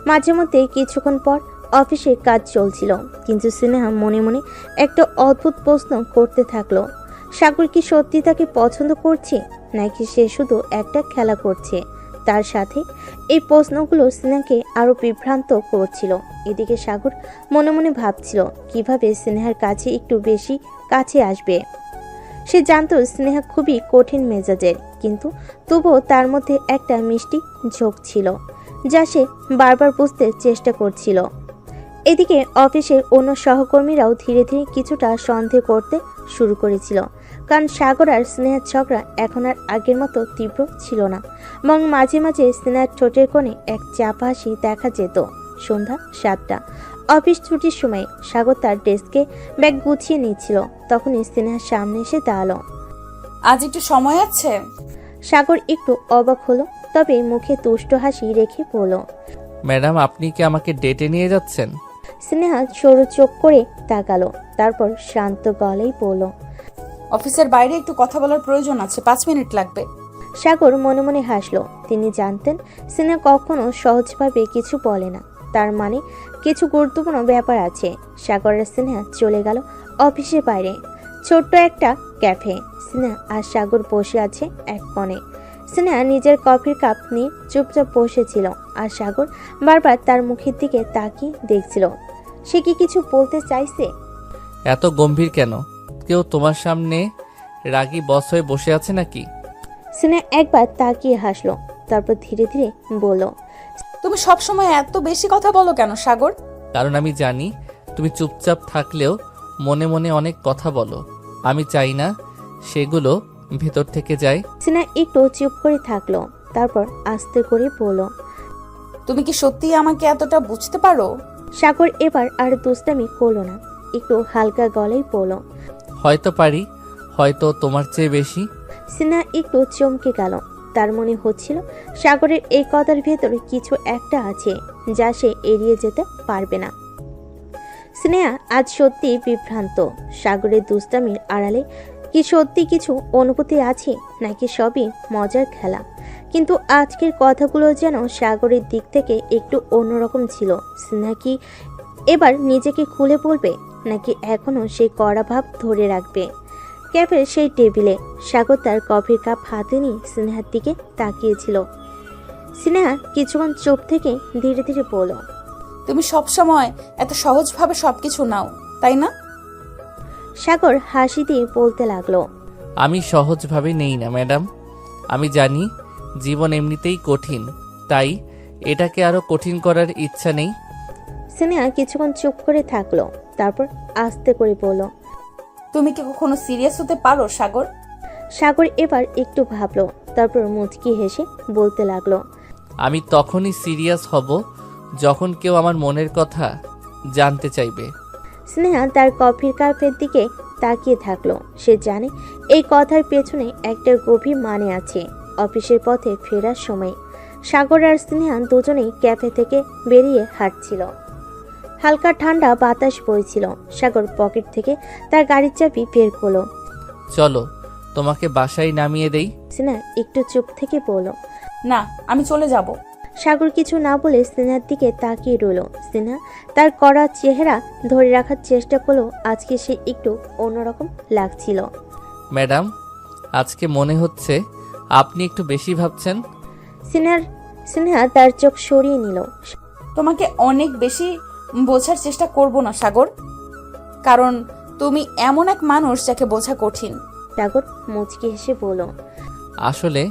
মাঝে মধ্যে কিছুক্ষণ পর অফিসে কাজ চলছিল, কিন্তু স্নেহা মনে মনে একটা অদ্ভুত প্রশ্ন করতে থাকলো। সাগর কি সত্যি তাকে পছন্দ করছে, নাকি সে শুধু একটা খেলা করছে তার সাথে? এই প্রশ্নগুলো স্নেহাকে আরো বিভ্রান্ত করছিল। এদিকে সাগর মনে মনে ভাবছিল কিভাবে স্নেহার কাছে একটু বেশি কাছে আসবে। সে জানতো স্নেহা খুবই কঠিন মেজাজের, কিন্তু তবুও তার মধ্যে একটা মিষ্টি ঝোঁক ছিল, যা সে বারবার বুঝতে চেষ্টা করছিল। এদিকে অফিসের অন্য সহকর্মীরাও ধীরে ধীরে কিছুটা সন্দেহ করতে শুরু করেছিল, কারণ সাগর আর স্নেহার ঝগড়া এখন আর আগের মতো তীব্র ছিল না, এবং মাঝে মাঝে স্নেহার ঠোঁটের কোণে এক চাপা হাসি দেখা যেত। সন্ধ্যা 7টা, অফিস ছুটির সময় সাগর তার ডেস্কে ব্যাগ গুছিয়ে নিচ্ছিল, তখনই স্নেহার সামনে এসে দাঁড়ালো। আজ একটু সময় আছে? সাগর একটু অবাক হলো, তবে মুখে তুষ্ট হাসি রেখে বলল। ম্যাডাম, আপনি কি আমাকে ডেটে নিয়ে যাচ্ছেন? স্নেহা সরু চোখ করে তাকালো, তারপর শান্ত গলায় বলল। অফিসের বাইরে একটু কথা বলার প্রয়োজন আছে, 5 মিনিট লাগবে। সাগর মনে মনে হাসলো। তিনি জানতেন স্নেহা কখনো সহজভাবে কিছু বলে না, তার মানে কিছু গুরুত্বপূর্ণ ব্যাপার আছে। সাগর আর স্নেহা চলে গেল অফিসের বাইরে ছোট্ট একটা ক্যাফে। স্নেহা আর সাগর বসে আছে এক কোণে। স্নেহা নিজের কফির কাপ নিয়ে চুপচাপ বসেছিল, আর সাগর বারবার তার মুখের দিকে তাকিয়ে দেখছিল। সে কি কিছু বলতে চাইছে? এত গম্ভীর কেন? কেউ তোমার সামনে রাগী বস হয়ে বসে আছে নাকি? স্নেহা একবার তাকিয়ে হাসলো, তারপর ধীরে ধীরে বলল। তুমি সবসময় এত বেশি কথা বলো কেন সাগর? কারণ আমি জানি তুমি চুপচাপ থাকলেও মনে মনে অনেক কথা বলো। আমি চাই না সেগুলো ভেতর থেকে যায়। স্নেহা একটু চুপ করে থাকলো, তারপর আস্তে করে বলল। তুমি কি সত্যিই আমাকে এতটা বুঝতে পারো? সাগর এবার আর দুষ্টামি করলো না, একটু হালকা গলায় বলল। হয়তো পারি, হয়তো তোমার চেয়ে বেশি। স্নেহা একটু চমকে গেল। তার মনে হচ্ছিল সাগরের এই কথার ভেতরে কিছু একটা আছে, যা সে এড়িয়ে যেতে পারবে না। স্নেহা আজ সত্যি বিভ্রান্ত। সাগরের দুষ্টামির আড়ালে কি সত্যি কিছু অনুভূতি আছে, নাকি সবই মজার খেলা? কিন্তু আজকের কথাগুলো যেন সাগরের দিক থেকে একটু অন্যরকম ছিল। স্নেহা কি এবার নিজেকে খুলে বলবে, নাকি এখনো সেই কড়া ভাব ধরে রাখবে? ক্যাফের সেই টেবিলে সাগর তার কফির কাপ হাতে নিয়ে স্নেহার দিকে তাকিয়েছিল। স্নেহা কিছুক্ষণ চুপ থেকে ধীরে ধীরে বলল। তুমি সবসময় এত সহজভাবে সবকিছু নাও, তাই না? সাগর হাসি দিয়ে বলতে লাগলো। আমি সহজভাবে নেই না ম্যাডাম। আমি জানি জীবন এমনিতেই কঠিন, তাই এটাকে আরো কঠিন করার ইচ্ছা নেই। স্নেহা কিছুক্ষণ চুপ করে থাকলো, তারপর আস্তে করে বলল। তুমি কি কখনো সিরিয়াস হতে পারো সাগর? সাগর এবার একটু ভাবলো, তারপর মুচকি হেসে বলতে লাগলো। আমি তখনই সিরিয়াস হব যখন কেউ আমার মনের কথা জানতে চাইবে। স্নেহা তার কফির কাপের দিকে তাকিয়ে থাকলো। সে জানে এই কথার পেছনে একটা গভীর মানে আছে। অফিসের পথে ফেরার সময় সাগর আর স্নেহা দুজনেই ক্যাফে থেকে বেরিয়ে হাঁটছিল। হালকা ঠান্ডা বাতাস বইছিল। সাগর পকেট থেকে তার গাড়ির চাবি বের করলো। চলো তোমাকে বাসায় নামিয়ে দেই। স্নেহা একটু চুপ থেকে বলল। না, আমি চলে যাব। সাগর কিছু না বলে স্নেহার দিকে তাকিয়ে রইল। স্নেহা তার কড়া চেহারা ধরে রাখার চেষ্টা করলো। আজকে সে একটু অন্যরকম লাগছিল। ম্যাডাম, আজকে মনে হচ্ছে আপনি একটু বেশি ভাবছেন। স্নেহা তার চোখ সরিয়ে নিল। তোমাকে অনেক বেশি বোঝার চেষ্টা করব না সাগর, কারণ তুমি এমন এক মানুষ যাকে বোঝা কঠিন। সাগর মুচকি হেসে বলল। আসলে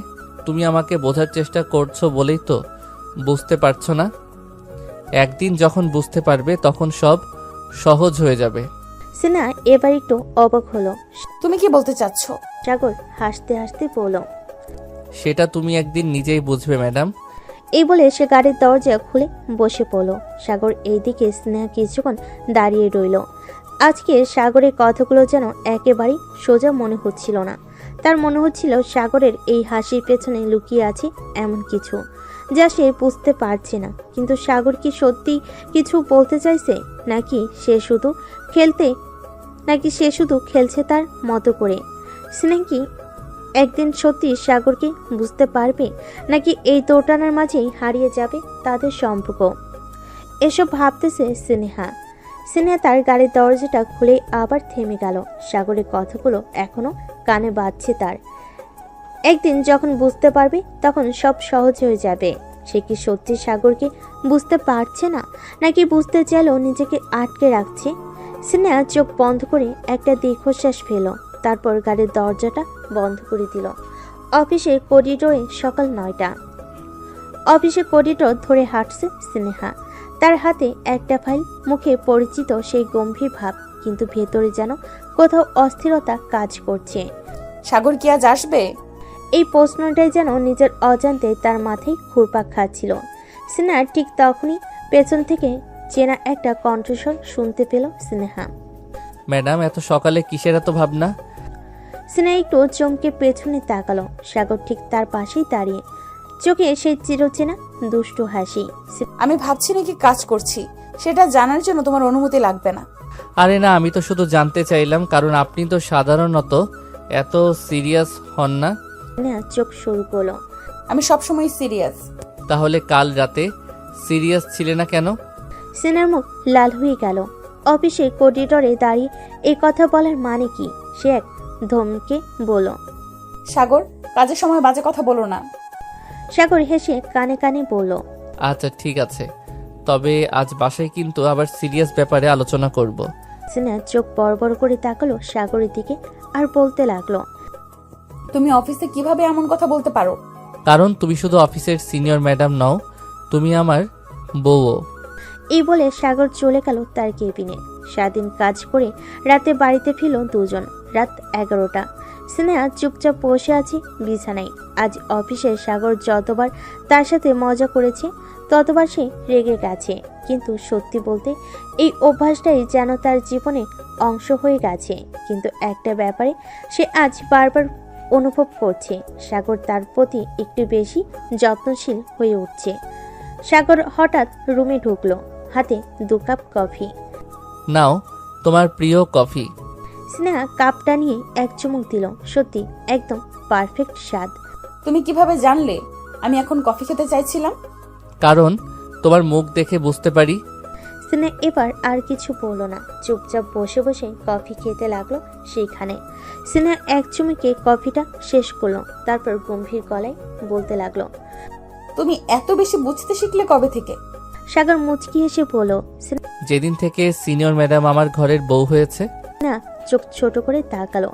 তুমি আমাকে বোঝার চেষ্টা করছো বলেই তো বুঝতে পারছো না। একদিন যখন বুঝতে পারবে তখন সব সহজ হয়ে যাবে। স্নেহা এবার একটু অবাক হলো। তুমি কি বলতে চাচ্ছ? সাগর হাসতে হাসতে বলল। সেটা তুমি একদিন নিজেই বুঝবে ম্যাডাম। এই বলে সে গাড়ির দরজা খুলে বসে পড়ল। সাগর এইদিকে স্নেহা কিছুক্ষণ দাঁড়িয়ে রইল। আজকে সাগরের কথাগুলো যেন একেবারেই সোজা মনে হচ্ছিল না। তার মনে হচ্ছিল সাগরের এই হাসির পেছনে লুকিয়ে আছে এমন কিছু যা সে বুঝতে পারছে না। কিন্তু সাগর কি সত্যি কিছু বলতে চাইছে, নাকি সে শুধু খেলছে তার মতো করে? স্নেহা কি একদিন সত্যি সাগরকে বুঝতে পারবে, নাকি এই দোটানার মাঝেই হারিয়ে যাবে তাদের সম্পর্ক? এসব ভাবতেছে স্নেহা তার গাড়ির দরজাটা খুলে আবার থেমে গেল। সাগরের কথাগুলো এখনো কানে বাজছে তার। একদিন যখন বুঝতে পারবে তখন সব সহজ হয়ে যাবে। সে কি সত্যি সাগরকে বুঝতে পারছে না, নাকি বুঝতে চাইলেও নিজেকে আটকে রাখছে? স্নেহা চোখ বন্ধ করে একটা দীর্ঘশ্বাস ফেল। তারপর গাড়ির দরজাটা বন্ধ করে দিল। অফিসের করিডোরে সকাল 9টা। অফিসের করিডোর ধরে হাঁটছে স্নেহা। তার হাতে একটা ফাইল, মুখে পরিচিত সেই গম্ভীর ভাব, কিন্তু ভেতরে যেন কোথাও অস্থিরতা কাজ করছে। সাগর কি আজ আসবে? এই প্রশ্নটাই যেন নিজের অজান্তে তার মাথায় ঘুরপাক খাচ্ছিল। স্নেহা ঠিক তখনই পেছন থেকে চেনা একটা কণ্ঠস্বর শুনতে পেল স্নেহা। ম্যাডাম, এত সকালে কিসের এত ভাবনা? স্নেহা একটু চমকে পেছনে তাকালো। সাগর ঠিক তার পাশেই দাঁড়িয়ে, চোখে সেই চিরচেনা দুষ্টু হাসি। আমি ভাবছি নাকি কাজ করছি, সেটা জানার জন্য তোমার অনুমতি লাগবে না। আরে না, আমি তো শুধু জানতে চাইলাম, কারণ আপনি তো সাধারণত এত সিরিয়াস হন না। স্নেহা চোখ শুরু করলো। আমি সবসময় সিরিয়াস। তাহলে কাল রাতে সিরিয়াস ছিলে না কেন? স্নেহার মুখ লাল হয়ে গেল। অফিসের করিডোরে দাঁড়িয়ে এই কথা বলার মানে কি? সে এক ধমকে বলল। সাগর, কাজের সময় বাজে কথা বলো না। সাগর হেসে কানে কানে বলল। আচ্ছা ঠিক আছে, তবে আজ বাসায় কিন্তু আবার সিরিয়াস ব্যাপারে আলোচনা করব। স্নেহা চোখ বড় বড় করে তাকালো সাগরের দিকে আর বলতে লাগলো। তুমি অফিসে কিভাবে এমন কথা বলতে পারো? কারণ তুমি শুধু অফিসের সিনিয়র ম্যাডাম নও, তুমি আমার বউও। এই বলে সাগর চলে গেল তার কেবিনে। সারাদিন কাজ করে রাতে বাড়িতে ফিরল দুজন। রাত 11টা। স্নেহা চুপচাপ বসে আছে বিছানায়। আজ অফিসে সাগর যতবার তার সাথে মজা করেছে ততবার সে রেগে গেছে। কিন্তু সত্যি বলতে এই অভ্যাসটাই যেন তার জীবনে অংশ হয়ে গেছে। কিন্তু একটা ব্যাপারে সে আজ বারবার অনুভব করছে, সাগর তার প্রতি একটু বেশি যত্নশীল হয়ে উঠছে। সাগর হঠাৎ রুমে ঢুকলো, হাতে 2 কাপ কফি। নাও তোমার প্রিয় কফি। স্নেহা কাপটা নিয়ে এক চুমুক দিল। সত্যি একদম পারফেক্ট স্বাদ। তুমি কিভাবে জানলে আমি এখন কফি খেতে চাইছিলাম? কারণ তোমার মুখ দেখে বুঝতে পারি। স্নেহা এবার আর কিছু বলল না, চুপচাপ বসে বসে কফি খেতে লাগলো সেইখানে। স্নেহা এক চুমুকে কফিটা শেষ করলো, তারপর গম্ভীর গলায় বলতে লাগলো। তুমি এত বেশি বুঝতে শিখলে কবে থেকে? সাগর মুচকি হেসে বলল। যেদিন থেকে সিনিয়র ম্যাডাম আমার ঘরের বউ হয়েছে। স্নেহা চোখ ছোট করে তাকালো।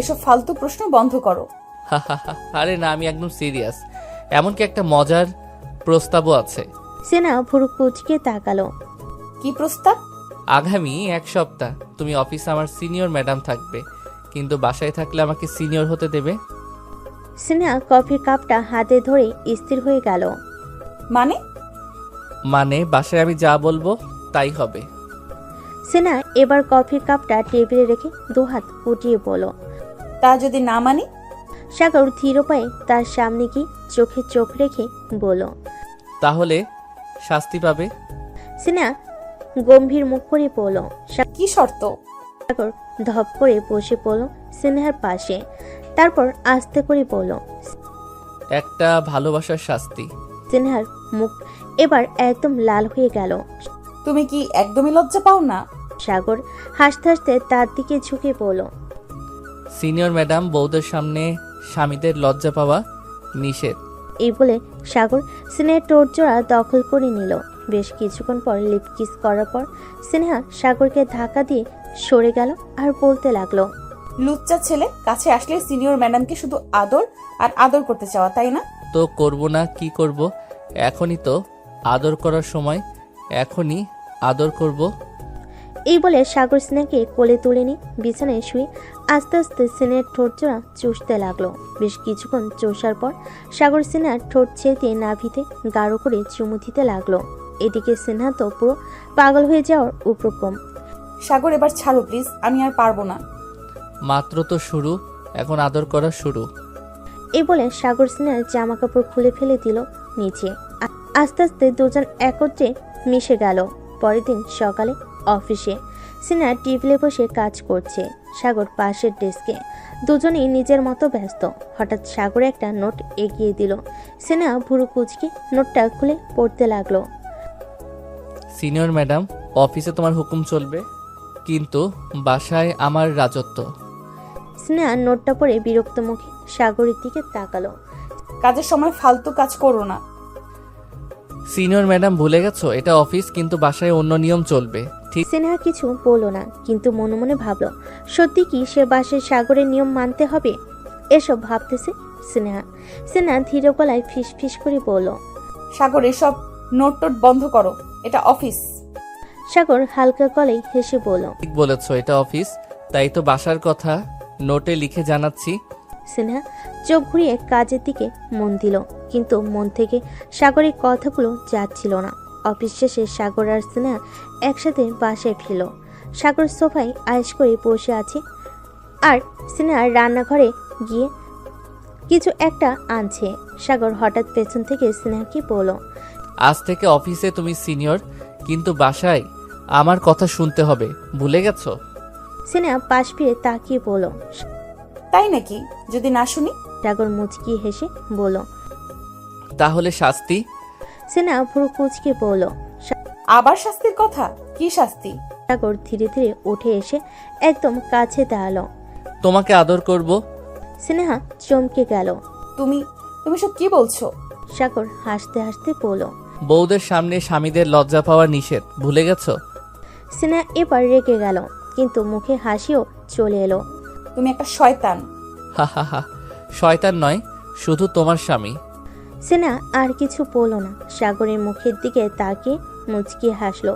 এসব ফালতু প্রশ্ন বন্ধ করো। আরে না, আমি একদম সিরিয়াস। এমনকি একটা মজার প্রস্তাবও আছে। স্নেহা ভুরু কুচকে তাকালো। কি প্রস্তাব? আগামী 1 সপ্তাহ তুমি অফিসে আমার সিনিয়র ম্যাডাম থাকবে, কিন্তু বাসায় থাকলে আমাকে সিনিয়র হতে দেবে। স্নেহা কফির কাপটা হাতে ধরে স্থির হয়ে গেল। মানে? মানে বাসায় আমি যা বলবো তাই হবে। সিনহা এবার কফির কাপটা টেবিলে রেখে দুহাত উঠিয়ে বলল। তা যদি না মানি? সাগর ধীর পায়ে তার সামনে গিয়ে চোখে চোখ রেখে বলল। তাহলে শাস্তি পাবে। সিনহা গম্ভীর মুখ করে বলল। কি শর্ত? সাগর ধপ করে বসে পড়ল সিনহার পাশে, তারপর আস্তে করে বলল। একটা ভালোবাসার শাস্তি। সিনহার মুখ এবার একদম লাল হয়ে গেল। তুমি কি একদমই লজ্জা পাও না? সাগর হাসতে হাসতে তার দিকে ঝুঁকে পড়ল। সিনিয়র ম্যাডাম, বউদের সামনে স্বামীদের লজ্জা পাওয়া নিষেধ। এই বলে সাগর সিনহার ঠোঁট জোড়া দখল করে নিল। বেশ কিছুক্ষণ পর লিপ কিস করার পর সিনহা সাগরকে ধাক্কা দিয়ে সরে গেল আর বলতে লাগলো। লুচ্চা ছেলে, কাছে আসলে সিনিয়র ম্যাডামকে শুধু আদর আর আদর করতে চাওয়া, তাই না? তো করব না কি করব? এখনই তো আদর করার সময়, এখনই আদর করব। এই বলে সাগর সিনহাকে কোলে তুলে নিয়ে বিছানায় শুয়ে আস্তে আস্তে সিনহার ঠোঁট জোড়া চুষতে লাগলো। বেশ কিছুক্ষণ চষার পর সাগর সিনহার ঠোঁট ছেড়ে নাভিতে গাঢ় করে চুমু দিতে লাগলো। এদিকে সিনহা তো পুরো পাগল হয়ে যাওয়ার উপক্রম। সাগর, এবার ছাড়ো প্লিজ, আমি আর পারবো না। মাত্র তো শুরু, এখন আদর করা শুরু। এই বলে সাগর সিনহার জামা কাপড় খুলে ফেলে দিল নিচে। আস্তে আস্তে দুজন একত্রে মিশে গেল। পরের দিন সকালে অফিসে সিনহা টেবিলে বসে কাজ করছে, সাগর পাশের ডেস্কে। দুজনেই নিজের মতো ব্যস্ত। হঠাৎ সাগর একটা নোট এগিয়ে দিল। সিনহা ভুরু কুচকে নোটটা খুলে পড়তে লাগলো। সিনিয়র ম্যাডাম, অফিসে তোমার হুকুম চলবে, কিন্তু বাসায় আমার রাজত্ব। সিনহা নোটটা পড়ে বিরক্ত মুখে সাগরের দিকে তাকালো। কাজের সময় ফালতু কাজ করো না। সিনিয়র ম্যাডাম, ভুলে গেছো এটা অফিস, কিন্তু বাসায় অন্য নিয়ম চলবে। ঠিক। সিনহা কিছু বলল না, কিন্তু মনে মনে ভাবলো সত্যি কি সে বাসের সাগরের নিয়ম মানতে হবে। এসব ভাবতেছে সিনহা ধীর গলায় ফিস ফিস করে বলল। সাগর, এসব নোট টোট বন্ধ করো, এটা অফিস। সাগর হালকা গলায় হেসে বলল। ঠিক বলেছো, এটা অফিস, তাই তো বাসার কথা নোটে লিখে জানাচ্ছি। সিনহা চোখ ঘুরিয়ে কাজের দিকে মন দিল, কিন্তু মন থেকে সাগরের কথাগুলো যাচ্ছিল না। অফিস শেষে সাগর আর সিনহা একসাথে বাসায় ফিরল। সাগর সোফায় আয়েশ করে বসে আছে আর সিনহা রান্নাঘরে গিয়ে কিছু একটা আনছে। সাগর হঠাৎ পেছন থেকে সিনহাকে বলল। আজ থেকে অফিসে তুমি সিনিয়র, কিন্তু বাসায় আমার কথা শুনতে হবে, ভুলে গেছো? সিনহা পাশ ফিরে তাকিয়ে বলল। তাই নাকি? যদি না শুনি? সাগর মুচকি হেসে বলল। তাহলে শাস্তি? সিনহা ভুরু কুচকে বলল। আবার শাস্তির কথা? কি শাস্তি? সাগর ধীরে ধীরে উঠে এসে একদম কাছে দাঁড়ালো। তোমাকে আদর করব। সিনহা চমকে গেল। তুমি তুমি সব কি বলছো? সাগর হাসতে হাসতে বলল। বউদের সামনে স্বামীদের লজ্জা পাওয়া নিষেধ, ভুলে গেছো? সিনহা এবার রেগে গেল, কিন্তু মুখে হাসিও চলে এলো। তুমি একটা শয়তান। হা হা হা, শয়তান নয়, শুধু তোমার স্বামী। সিনহা আর কিছু বলল না, সাগরের মুখের দিকে তাকিয়ে মুচকিয়ে হাসলো।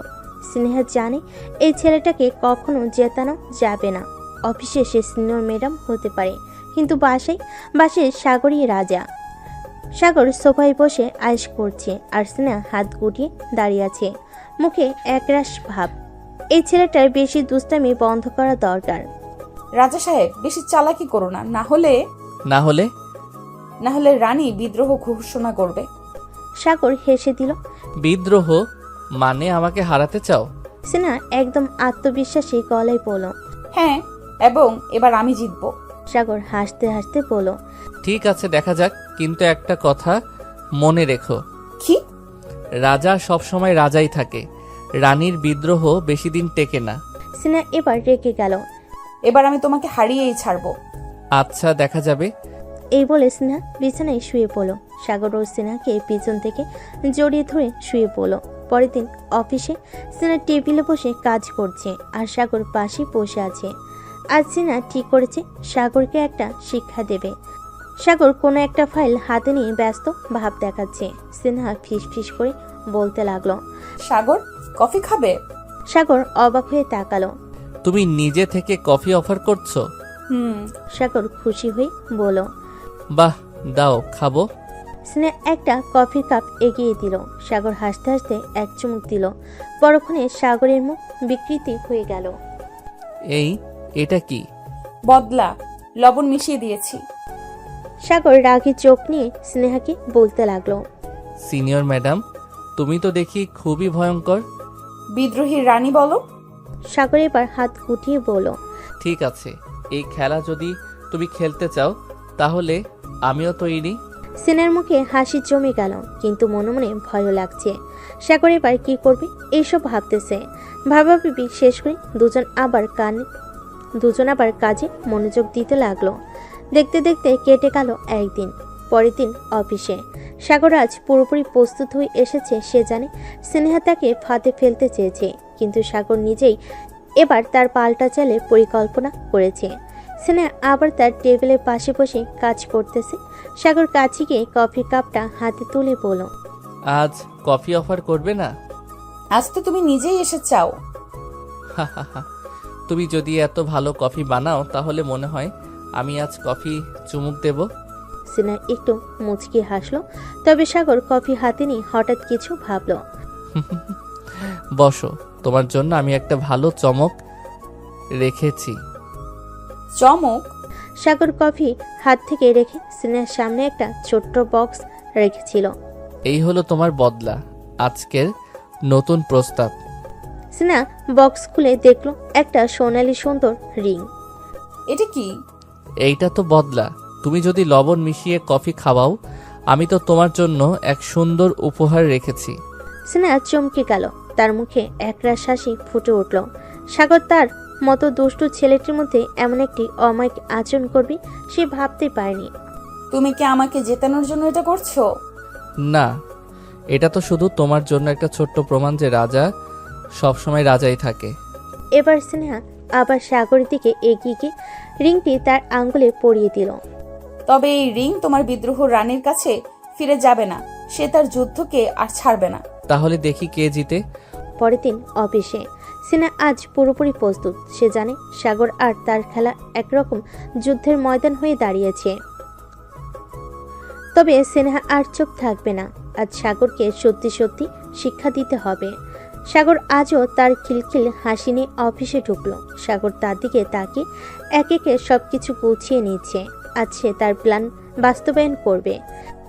সিনহা জানে এই ছেলেটাকে কখনো জেতানো যাবে না। অফিসে সে সিনিয়র ম্যাডাম হতে পারে, কিন্তু বাসায় সাগরই রাজা। সাগর সোফায় বসে আয়েশ করছে আর সিনহা হাত গুটিয়ে দাঁড়িয়ে আছে, মুখে একরাশ ভাব। এই ছেলেটার বেশি দুষ্টামি বন্ধ করা দরকার। রাজা সাহেব, বেশি চালাকি করো না, না হলে রানী বিদ্রোহ ঘোষণা করবে। সাগর হেসে দিল। বিদ্রোহ মানে আমাকে হারাতে চাও? সিনহা একদম আত্মবিশ্বাসী গলায় বলল। হ্যাঁ, এবং এবার আমি জিতবো। সাগর হাসতে হাসতে বলল। ঠিক আছে, দেখা যাক, কিন্তু একটা কথা মনে রেখো। কি? রাজা সবসময় রাজাই থাকে, রানীর বিদ্রোহ বেশি দিন টেকে না। সিনহা এবার রেগে গেল। এবার আমি তোমাকে হারিয়েই ছাড়বো। আচ্ছা, দেখা যাবে। এই বলে সিনহা বিছানায় শুয়ে পড়ল। সাগর ও সিনহাকে পিছন থেকে জড়িয়ে ধরে শুয়ে পড়ল। পরের দিন অফিসে সিনহা টেবিলে বসে কাজ করছে আর সাগর পাশে বসে আছে। আজ সিনহা ঠিক করেছে সাগরকে একটা শিক্ষা দেবে। সাগর কোনো একটা ফাইল হাতে নিয়ে ব্যস্ত ভাব দেখাচ্ছে। সিনহা ফিস ফিস করে বলতে লাগলো। সাগর, কফি খাবে? সাগর অবাক হয়ে তাকালো। তুমি নিজে থেকে কফি অফার করছো? হুম। সাগর খুশি হয়ে বলল। বাহ, দাও, খাবো। স্নেহা একটা কফির কাপ এগিয়ে দিল। সাগর হাসতে হাসতে এক চুমুক দিল। পরক্ষণে সাগরের মুখ বিকৃতি হয়ে গেল। এটা কি? বদলা, লবণ মিশিয়ে দিয়েছি। সাগর রাগী চোখ নিয়ে স্নেহাকে বলতে লাগলো। সিনিয়র ম্যাডাম, তুমি তো দেখি খুবই ভয়ঙ্কর। বিদ্রোহী রানী বলো। সাগর এবার হাত গুটিয়ে বলল। ঠিক আছে, এই খেলা যদি তুমি খেলতে চাও তাহলে আমিও তৈরি। স্নেহার মুখে হাসি জমে গেল, কিন্তু মনে মনে ভয়ও লাগছে। সাগর এবার কি করবে এইসব ভাবতেছে। ভাবাভাবি শেষ করে দুজন আবার কাজে মনোযোগ দিতে লাগলো। দেখতে দেখতে কেটে গেল একদিন। পরের দিন অফিসে সাগর আজ পুরোপুরি প্রস্তুত হয়ে এসেছে। সে জানে স্নেহা তাকে ফাঁদে ফেলতে চেয়েছে, কিন্তু সাগর নিজেই এবার তার পাল্টা চালের পরিকল্পনা করেছে। স্নেহা আবার তার টেবিলের পাশে বসে কাজ করতেছে। সাগর কাছে গিয়ে কফির কাপটা হাতে তুলে বলল। আজ কফি অফার করবে না? আজ তো তুমি নিজেই এসে চাও। তুমি যদি এত ভালো কফি বানাও তাহলে মনে হয় আমি আজ কফি চুমুক দেব। স্নেহা একটু মুচকি হাসলো, তবে সাগর কফি হাতে নিয়ে হঠাৎ কিছু ভাবলো। বসো, তোমার জন্য আমি একটা ভালো চমক রেখেছি। চমক? সাগর কফি হাত থেকে রেখে স্নেহার সামনে একটা ছোট্ট বক্স রেখেছিল। এই হলো তোমার বদলা, আজকের নতুন প্রস্তাব। স্নেহা বক্স খুলে দেখলো একটা সোনালী সুন্দর রিং। এটা কি? এইটা তো বদলা, তুমি যদি লবণ মিশিয়ে কফি খাওয়াও আমি তো তোমার জন্য এক সুন্দর উপহার রেখেছি। স্নেহা চমকে গেল, তার মুখে একরাশ হাসি ফুটে উঠল। সাগর তার মতো দুষ্টু ছেলেটির মধ্যে এমন একটি অমায়িক আচরণ করবে সে ভাবতে পারেনি। তুমি কি আমাকে জেতানোর জন্য এটা করছো? না, এটা তো শুধু তোমার জন্য একটা ছোট্ট প্রমাণ যে রাজা সবসময় রাজাই থাকে। এবার স্নেহা আবার সাগরের দিকে এগিয়ে গিয়ে রিংটি তার আঙ্গুলে পরিয়ে দিল। তবে এই রিং তোমার বিদ্রোহ রানীর কাছে ফিরে যাবে না। সে তার যুদ্ধকে আর ছাড়বে না। তাহলে দেখি কে জিতে। পরের দিন অফিসে স্নেহা আজ পুরোপুরি প্রস্তুত। সে জানে সাগর আর তার খেলা একরকম যুদ্ধের ময়দান হয়ে দাঁড়িয়েছে। তবে স্নেহা আর চুপ থাকবে না। আজ সাগরকে সত্যি সত্যি শিক্ষা দিতে হবে। সাগর আজও তার খিলখিল হাসি নিয়ে অফিসে ঢুকলো। সাগর তার দিকে তাকিয়ে এক একে সবকিছু গুছিয়ে নিচ্ছে। আজ সে তার প্ল্যান বাস্তবায়ন করবে।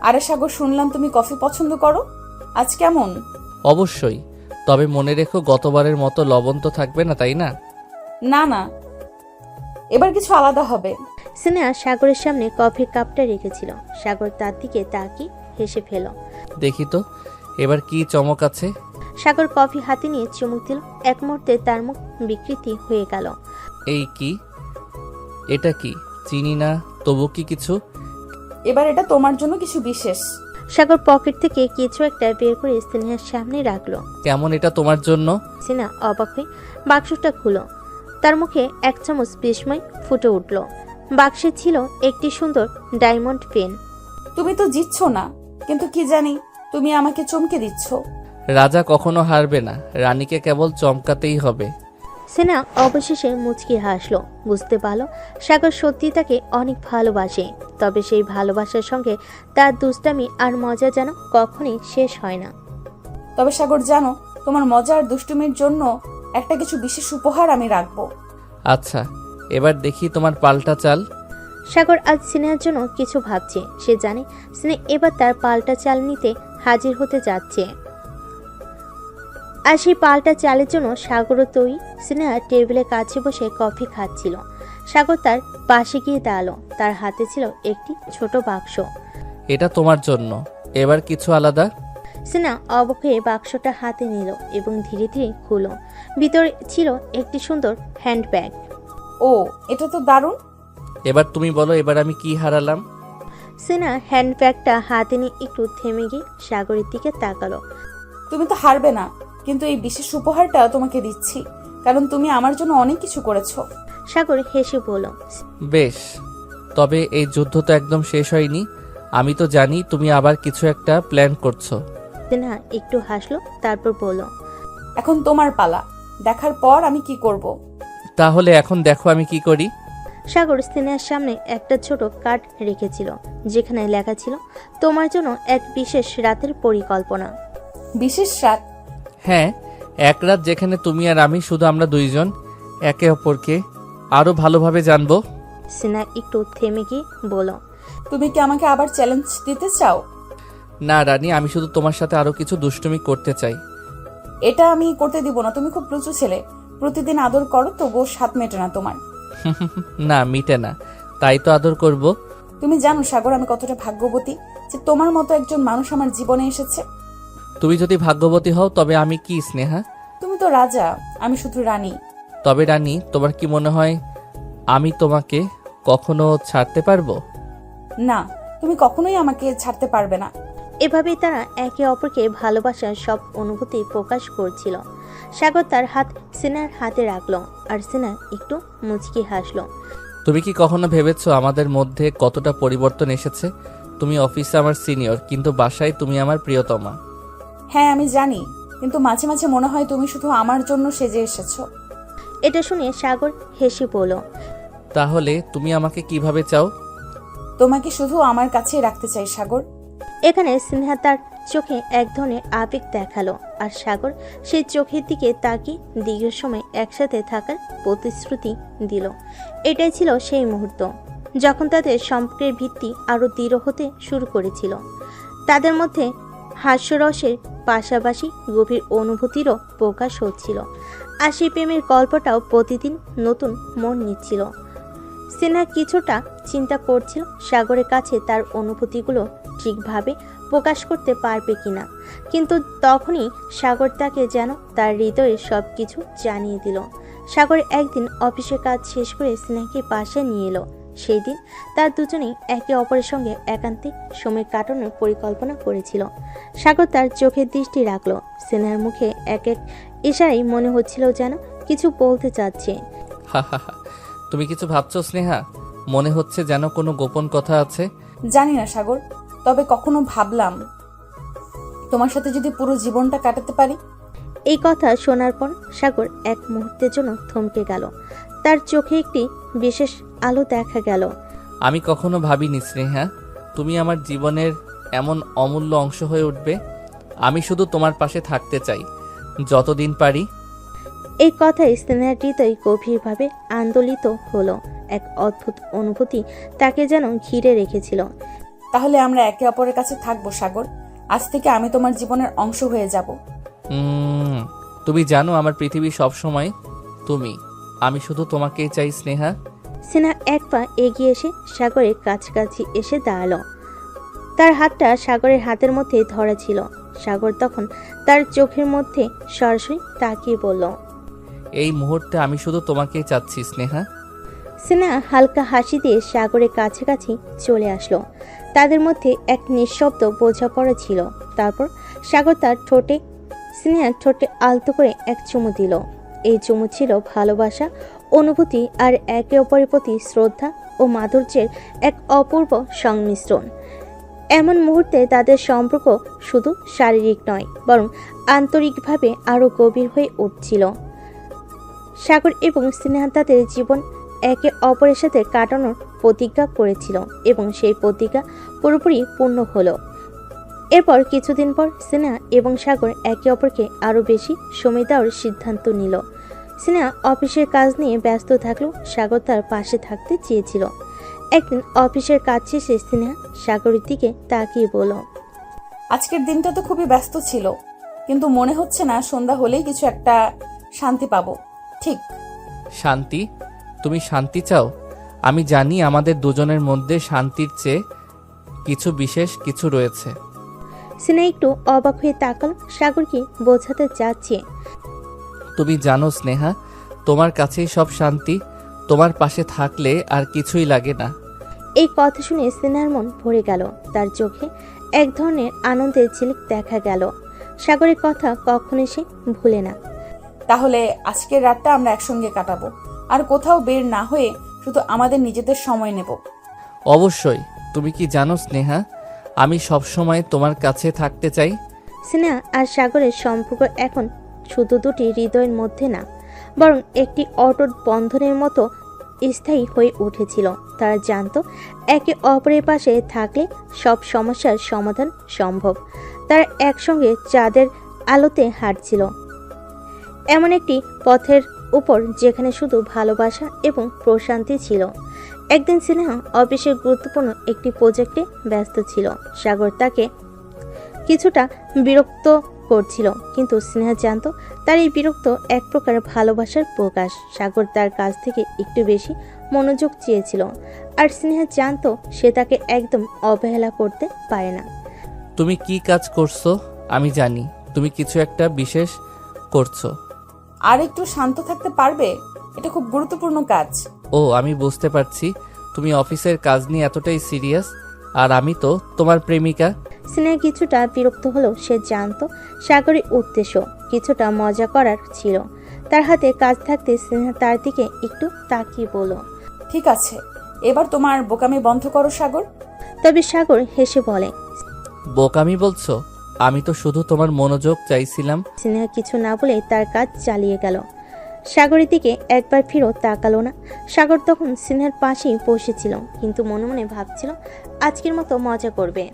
আরে সাগর, শুনলাম তুমি কফি পছন্দ করো। আজ কেমন? অবশ্যই, তবে মনে রেখো গতবারের মতো লবণ তো থাকবে না, তাই না? না না, এবার কিছু আলাদা হবে। স্নেহা সাগরের সামনে কফির কাপটা রেখেছিল। সাগর তার দিকে তাকিয়ে হেসে ফেল। দেখি তো এবার কি চমক আছে। সাগর কফি হাতে নিয়ে চুমুক দিল। এক মুহূর্তে তার মুখ বিকৃতি হয়ে গেল। এই কি? এটা কি? চিনি না, তবু কি কিছু? এবার এটা তোমার জন্য কিছু বিশেষ। সাগর পকেট থেকে কিছু একটা বের করে স্নেহার সামনে রাখলো। কেমন এটা তোমার জন্য? স্নেহা অবাক হয়ে বাক্সটা খুলো। তার মুখে এক চামচ বিস্ময় ফুটে উঠল। বাক্সে ছিল একটি সুন্দর ডায়মন্ড পেন। তুমি তো জিতছো না, কিন্তু কি জানি তুমি আমাকে চমকে দিচ্ছ। রাজা কখনো হারবে না, রানীকে কেবল চমকাতেই হবে। স্নেহা অবশেষে মুচকি হাসলো। বুঝতে পারল সাগর সত্যি তাকে অনেক ভালোবাসে। তবে সেই ভালোবাসার সঙ্গে তার দুষ্টামি আর মজা যেন কখনই শেষ হয় না। তবে সাগর, জানো তোমার মজা আর দুষ্টুমির জন্য একটা কিছু বিশেষ উপহার আমি রাখবো। আচ্ছা, এবার দেখি তোমার পাল্টা চাল। সাগর আজ স্নেহার জন্য কিছু ভাবছে। সে জানে স্নেহ এবার তার পাল্টা চাল নিতে হাজির হতে যাচ্ছে। আর সেই পাল্টা চালের জন্য সাগরও তৈরি। স্নেহা টেবিলের কাছে বসে কফি খাচ্ছিল। সাগর তার পাশে গিয়ে দাঁড়ালো। তার হাতে ছিল একটি ছোট বাক্স। এটা তোমার জন্য, এবার কিছু আলাদা। স্নেহা অবাক হয়ে বাক্সটা হাতে নিল এবং ধীরে ধীরে খুলল। ভিতরে ছিল একটি সুন্দর হ্যান্ডব্যাগ। ও, এটা তো দারুণ। এবার তুমি বলো, এবার আমি কি হারালাম? স্নেহা হ্যান্ডব্যাগটা হাতে নিয়ে একটু থেমে গিয়ে সাগরের দিকে তাকালো। তুমি তো হারবে না, কিন্তু এই বিশেষ উপহারটা তোমাকে দিচ্ছি, কারণ তুমি আমার জন্য অনেক কিছু করেছো। সাগর হেসে বলল। বেশ, তবে এই যুদ্ধ তো একদম শেষ হয়নি। আমি তো জানি তুমি আবার কিছু একটা প্ল্যান করছো। স্নেহা একটু হাসলো, তারপর বলল। এখন তোমার পালা, দেখার পর আমি কি করব। তাহলে এখন দেখো আমি কি করি। সাগর স্নেহার সামনে একটা ছোট কার্ড রেখেছিল, যেখানে লেখা ছিল তোমার জন্য এক বিশেষ রাতের পরিকল্পনা। বিশেষ রাত? হ্যাঁ, এক রাত যেখানে তুমি আর আমি, শুধু আমরা দুইজন একে অপরকে আরো ভালোভাবে জানবো। সিনহা একটু থেমে গিয়ে বলল, তুমি কি আমাকে আবার চ্যালেঞ্জ দিতে চাও? না রানী, আমি শুধু তোমার সাথে আরো কিছু দুষ্টুমি করতে চাই। এটা আমি করতে দিব না। তুমি খুব লুচু ছেলে, প্রতিদিন আদর করো তবুও স্বাদ মেটে না তোমার। না, মিটে না, তাই তো আদর করব। তুমি জানো সাগর, আমি কতটা ভাগ্যবতী যে তোমার মতো একজন মানুষ আমার জীবনে এসেছে। তুমি যদি ভাগ্যবতী হও তবে আমি কি স্নেহা? তুমি তো রাজা, আমি শুধু রানী। তবে রানী, তোমার কি মনে হয় আমি তোমাকে কখনো ছাড়তে পারবো? না, তুমি কখনোই আমাকে ছাড়তে পারবে না। এভাবেই তারা একে অপরকে ভালোবাসার সব অনুভূতি প্রকাশ করছিল। সাগর তার হাত সিনহার হাতে রাখলো আর সিনহা একটু মুচকি হাসলো। তুমি কি কখনো ভেবেছো আমাদের মধ্যে কতটা পরিবর্তন এসেছে? তুমি অফিসে আমার সিনিয়র, কিন্তু বাসায় তুমি আমার প্রিয়তমা। হ্যাঁ আমি জানি, কিন্তু মাঝে মাঝে মনে হয় তুমি শুধু আমার জন্য সেজে এসেছো। এটা শুনে সাগর হেসে বলল, তাহলে তুমি আমাকে কিভাবে চাও? তোমাকে শুধু আমার কাছেই রাখতে চাই সাগর। এখানে সিনহা তার চোখে এক ধরনের আবেগ দেখালো আর সাগর সেই চোখের দিকে তাকিয়ে দীর্ঘ সময় একসাথে থাকার প্রতিশ্রুতি দিল। এটাই ছিল সেই মুহূর্ত যখন তাদের সম্পর্কের ভিত্তি আরও দৃঢ় হতে শুরু করেছিল। তাদের মধ্যে হাস্যরসের পাশাপাশি গভীর অনুভূতিরও প্রকাশ হচ্ছিল, আর সেই প্রেমের গল্পটাও প্রতিদিন নতুন মোড় নিচ্ছিল। সিনহা কিছুটা চিন্তা করছিল সাগরের কাছে তার অনুভূতিগুলো ঠিকভাবে প্রকাশ করতে পারবে কিনা, কিন্তু তখনই সাগর তাকে যেন তার হৃদয়ের সব কিছু জানিয়ে দিল। সাগর একদিন অফিসের কাজ শেষ করে সিনহাকে পাশে নিয়ে এলো। সেই দিন তার দুজনেই একে অপরের সঙ্গে একান্তে সময় কাটানোর পরিকল্পনা করেছিল। সাগর তার চোখের দৃষ্টি রাখলো। সিনহার মুখে এক এক ইশারায় মনে হচ্ছিল যেন কিছু বলতে চাচ্ছে। তুমি কিছু ভাবছো স্নেহা? মনে হচ্ছে যেন কোনো গোপন কথা আছে। জানি না সাগর, তবে কখনো ভাবলাম তোমার সাথে যদি পুরো জীবনটা কাটাতে পারি। এই কথা শোনার পর সাগর এক মুহূর্তের জন্য থমকে গেল। তার চোখে একটি বিশেষ আলো দেখা গেল। আমি কখনো ভাবিনি স্নেহা তুমি আমার জীবনের এমন অমূল্য অংশ হয়ে উঠবে। আমি শুধু তোমার পাশে থাকতে চাই যতদিন পারি। এই কথায় স্নেহার হৃদয় গভীরভাবে আন্দোলিত হলো। এক অদ্ভুত অনুভূতি তাকে যেন ঘিরে রেখেছিল। তাহলে আমরা একে অপরের কাছে থাকবো সাগর। আজ থেকে আমি তোমার জীবনের অংশ হয়ে যাব। তুমি জানো আমার পৃথিবী সব সময় তুমি। আমি শুধু তোমাকেই চাই স্নেহা। সিনহা এক পা এগিয়ে এসে সাগরের কাছাকাছি এসে দাঁড়ালো। তার হাতটা সাগরের হাতের মধ্যে ধরা ছিল। সাগর তখন তার চোখের মধ্যে সরাসরি তাকিয়ে বলল, এই মুহূর্তে আমি শুধু তোমাকেই চাচ্ছি স্নেহা। সিনহা হালকা হাসি দিয়ে সাগরের কাছাকাছি চলে আসলো। তাদের মধ্যে এক নিঃশব্দ বোঝাপড়া ছিল। তারপর সাগর তার ঠোঁটে স্নেহার ঠোঁটে আলতো করে এক চুমু দিল। এই চুমু ছিল ভালোবাসা, অনুভূতি আর একে অপরের প্রতি শ্রদ্ধা ও মাধুর্যের এক অপূর্ব সংমিশ্রণ। এমন মুহূর্তে তাদের সম্পর্ক শুধু শারীরিক নয়, বরং আন্তরিকভাবে আরও গভীর হয়ে উঠছিল। সাগর এবং স্নেহা তাদের জীবন একে অপরের সাথে কাটানোর প্রতিজ্ঞা করেছিল এবং সেই প্রতিজ্ঞা পুরোপুরি পূর্ণ হলো। এরপর কিছুদিন পর স্নেহা এবং সাগর একে অপরকে আরও বেশি সময় দেওয়ার সিদ্ধান্ত নিল। স্নেহা অফিসের কাজ নিয়ে ব্যস্ত থাকলেও সাগর তার পাশে থাকতে চেয়েছিল। একদিন অফিসের কাজ শেষে স্নেহা সাগরের দিকে তাকিয়ে বলল, আজকের দিনটা তো খুবই ব্যস্ত ছিল, কিন্তু মনে হচ্ছে না সন্ধ্যা হলেই কিছু একটা শান্তি পাবো। ঠিক? শান্তি? তুমি শান্তি চাও? আমি জানি আমাদের দুজনের মধ্যে শান্তির চেয়ে কিছু বিশেষ কিছু রয়েছে। স্নেহা একটু অবাক হয়ে তাকাল। সাগর কি বোঝাতে চাচ্ছে? তুমি জানো স্নেহা, তোমার কাছেই সব শান্তি। তোমার পাশে থাকলে আর কিছুই লাগে না। এই কথা শুনে স্নেহার মন ভরে গেল। তার চোখে এক ধরনের আনন্দের ঝিলিক দেখা গেল। সাগরের কথা কখনো সে ভুলে না। তাহলে আজকের রাতটা আমরা একসঙ্গে কাটাবো, আর কোথাও বের না হয়ে শুধু আমাদের নিজেদের সময় নেব। অবশ্যই। তুমি কি জানো স্নেহা, আমি সব সময় তোমার কাছে থাকতে চাই। স্নেহা আর সাগরের সম্পর্ক এখন শুধু দুটি হৃদয়ের মধ্যে না, বরং একটি অটুট বন্ধনের মতো স্থায়ী হয়ে উঠেছিল। তারা জানতো একে অপরের পাশে থাকলে সব সমস্যার সমাধান সম্ভব। তারা একসঙ্গে চাঁদের আলোতে হাঁটছিল, এমন একটি পথের উপর যেখানে শুধু ভালোবাসা এবং প্রশান্তি ছিল। একদিন স্নেহা অফিসের গুরুত্বপূর্ণ একটি প্রজেক্টে ব্যস্ত ছিল। সাগর তাকে কিছুটা বিরক্ত করছিল, কিন্তু স্নেহা জানতো তার এই বিরক্ত এক প্রকার ভালোবাসার প্রকাশ। সাগর তার কাছ থেকে একটু বেশি মনোযোগ চেয়েছিল, আর স্নেহা জানতো সে তাকে একদম অবহেলা করতে পারে না। তুমি কি কাজ করছো আমি জানি, তুমি কিছু একটা বিশেষ করছো। আর একটু শান্ত থাকতে পারবে? এটা খুব গুরুত্বপূর্ণ কাজ। ও, আমি বুঝতে পারছি তুমি অফিসের কাজ নিয়ে এতটাই সিরিয়াস, আর আমি তো তোমার প্রেমিকা। স্নেহা কিছুটা বিরক্ত হলেও সে জানতো সাগরের উদ্দেশ্য কিছুটা মজা করার ছিল। তার হাতে কাজ থাকতে স্নেহা তার দিকে একটু তাকিয়ে বলল, ঠিক আছে, এবার তোমার বোকামি বন্ধ করো সাগর। তবে সাগর হেসে বলে, বোকামি বলছো? আমি তো শুধু তোমার মনোযোগ চাইছিলাম। স্নেহা কিছু না বলে তার কাজ চালিয়ে গেল। সাগরের দিকে একবার ফিরেও তাকালো না। সাগর তখন স্নেহার পাশেই বসেছিল, কিন্তু মনে মনে ভাবছিল আজকের মতো মজা করবে।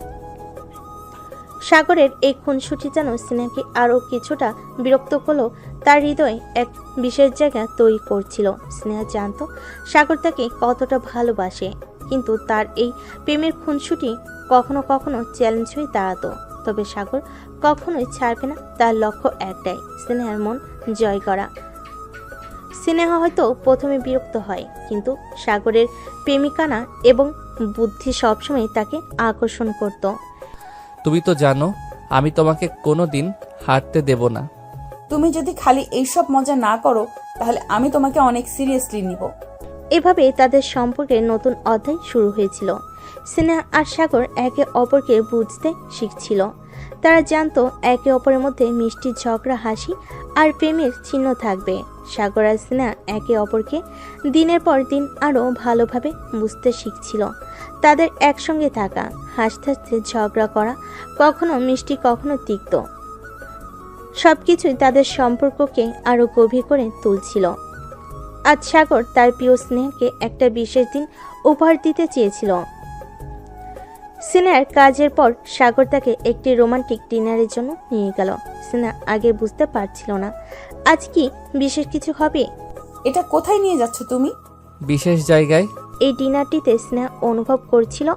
সাগরের এই খুনসুটি যেন স্নেহাকে আরও কিছুটা বিরক্ত করলেও তার হৃদয়ে এক বিশেষ জায়গা তৈরি করছিল। স্নেহা জানতো সাগর তাকে কতটা ভালোবাসে, কিন্তু তার এই প্রেমের খুনসুটি কখনো কখনো চ্যালেঞ্জ হয়ে দাঁড়াতো। তবে সাগর কখনোই ছাড়বে না, তার লক্ষ্য একটাই, স্নেহার মন জয় করা। স্নেহা হয়তো প্রথমে বিরক্ত হয়, কিন্তু সাগরের প্রেমিকানা এবং বুদ্ধি সবসময় তাকে আকর্ষণ করত। তুমি তো জানো আমি তোমাকে কোনোদিন হারতে দেব না। তুমি যদি খালি এইসব মজা না করো তাহলে আমি তোমাকে অনেক সিরিয়াসলি নিব। এভাবে তাদের সম্পর্কের নতুন অধ্যায় শুরু হয়েছিল। স্নেহা আর সাগর একে অপরকে বুঝতে শিখছিল। তারা জানতো একে অপরের মধ্যে মিষ্টি ঝগড়া, হাসি আর প্রেমের চিহ্ন থাকবে। সাগর আর স্নেহা একে অপরকে দিনের পর দিন আরও ভালোভাবে বুঝতে শিখছিল। তাদের একসঙ্গে থাকা, হাসতে হাসতে ঝগড়া করা, কখনো মিষ্টি কখনো তিক্ত, সবকিছুই তাদের সম্পর্ককে আরও গভীর করে তুলছিল। আজ সাগর তার প্রিয় স্নেহাকে একটা বিশেষ দিন উপহার দিতে চেয়েছিল। স্নেহার কাজের পর সাগর তাকে একটি রোমান্টিক ডিনারের জন্য নিয়ে গেল। স্নেহা আগে বুঝতে পারছিল না আজ কি বিশেষ কিছু হবে। এটা কোথায় নিয়ে যাচ্ছ তুমি? বিশেষ জায়গায়। এই ডিনারটিতে স্নেহা অনুভব করছিল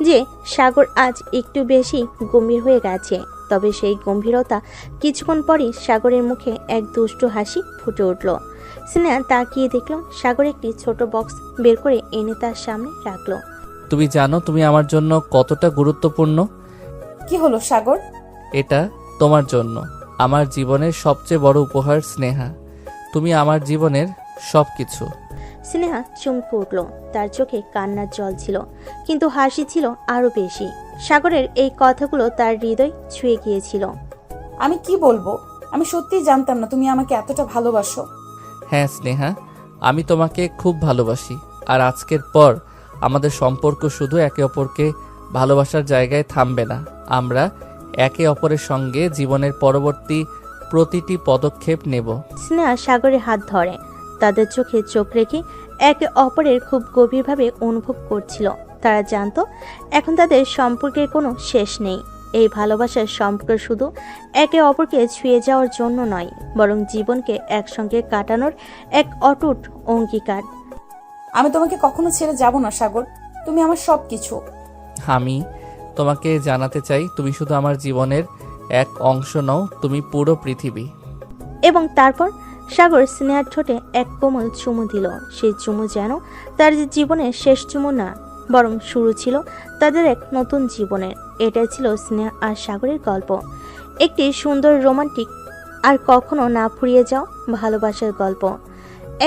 যে সাগর আজ একটু বেশি গম্ভীর হয়ে গেছে। তবে সেই গম্ভীরতা কিছুক্ষণ পরই সাগরের মুখে এক দুষ্টু হাসি ফুটে উঠল। স্নেহা তাকিয়ে দেখল সাগর একটি ছোট বক্স বের করে এনে তার সামনে রাখলো। তুমি জানো তুমি আমার জন্য কতটা গুরুত্বপূর্ণ। কি হলো সাগর? এটা তোমার জন্য আমার জীবনের সবচেয়ে বড় উপহার স্নেহা। তুমি আমার জীবনের সবকিছু। স্নেহা চমকে উঠল, তার চোখে কান্নার জল ছিল, কিন্তু হাসি ছিল আরো বেশি। সাগরের এই কথাগুলো তার হৃদয় ছুঁয়ে গিয়েছিল। আমি কি বলবো, আমি সত্যিই জানতাম না তুমি আমাকে এতটা ভালোবাসো। হ্যাঁ স্নেহা, আমি তোমাকে খুব ভালোবাসি। আর আজকের পর আমাদের সম্পর্ক শুধু একে অপরকে ভালোবাসার জায়গায় থামবে না। আমরা একে অপরের সঙ্গে জীবনের পরবর্তী প্রতিটি পদক্ষেপ নেব। স্নেহা সাগরের হাত ধরে তাদের চোখে চোখ রেখে একে অপরের খুব গভীরভাবে অনুভব করছিল। তারা জানতো এখন তাদের সম্পর্কের কোনো শেষ নেই। এই ভালোবাসার সম্পর্ক শুধু একে অপরকে ছুঁয়ে যাওয়ার জন্য নয়, বরং জীবনকে একসঙ্গে কাটানোর এক অটুট অঙ্গীকার। আমি তোমাকে কখনো ছেড়ে যাব না সাগর, তুমি আমার সবকিছু। আমি তোমাকে জানাতে চাই তুমি শুধু আমার জীবনের এক অংশ নও, তুমি পুরো পৃথিবী। এবং তারপর সাগর স্নেহার ঠোঁটে এক কোমল চুমু দিল। সেই চুমু যেন তার জীবনের শেষ চুমু না, বরং শুরু ছিল তাদের এক নতুন জীবনের। এটাই ছিল স্নেহা আর সাগরের গল্প, একটি সুন্দর রোমান্টিক আর কখনো না ফুরিয়ে যাও ভালোবাসার গল্প।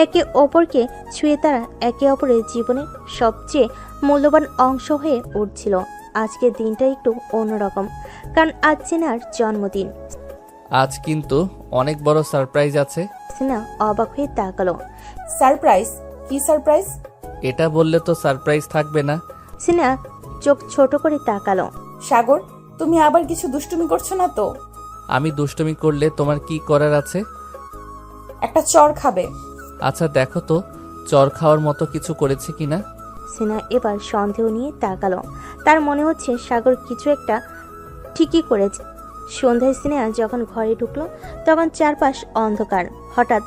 একে অপরকে ছুঁয়ে তারা একে অপরের জীবনের সবচেয়ে মূল্যবান অংশ হয়ে উঠছিল। আজকের দিনটা একটু অন্যরকম, কারণ আজ স্নেহার জন্মদিন। আজ কিন্তু অনেক বড় সারপ্রাইজ আছে। স্নেহা অবাক হয়ে তাকালো। সারপ্রাইজ? কি সারপ্রাইজ? এটা বললে তো সারপ্রাইজ থাকবে না। স্নেহা চোখ ছোট করে তাকালো। সাগর, তুমি আবার কিছু দুষ্টুমি করছো না তো? আমি দুষ্টুমি করলে তোমার কি করার আছে? একটা চড় খাবে। আচ্ছা দেখো তো চর খাওয়ার মতো কিছু করেছে কিনা? সিনহা এবার সন্দেহ নিয়ে তাকালো। তার মনে হচ্ছে সাগর কিছু একটা ঠিকই করেছে। সন্ধ্যায় সিনহা যখন ঘরে ঢুকলো তখন চারপাশ অন্ধকার। হঠাৎ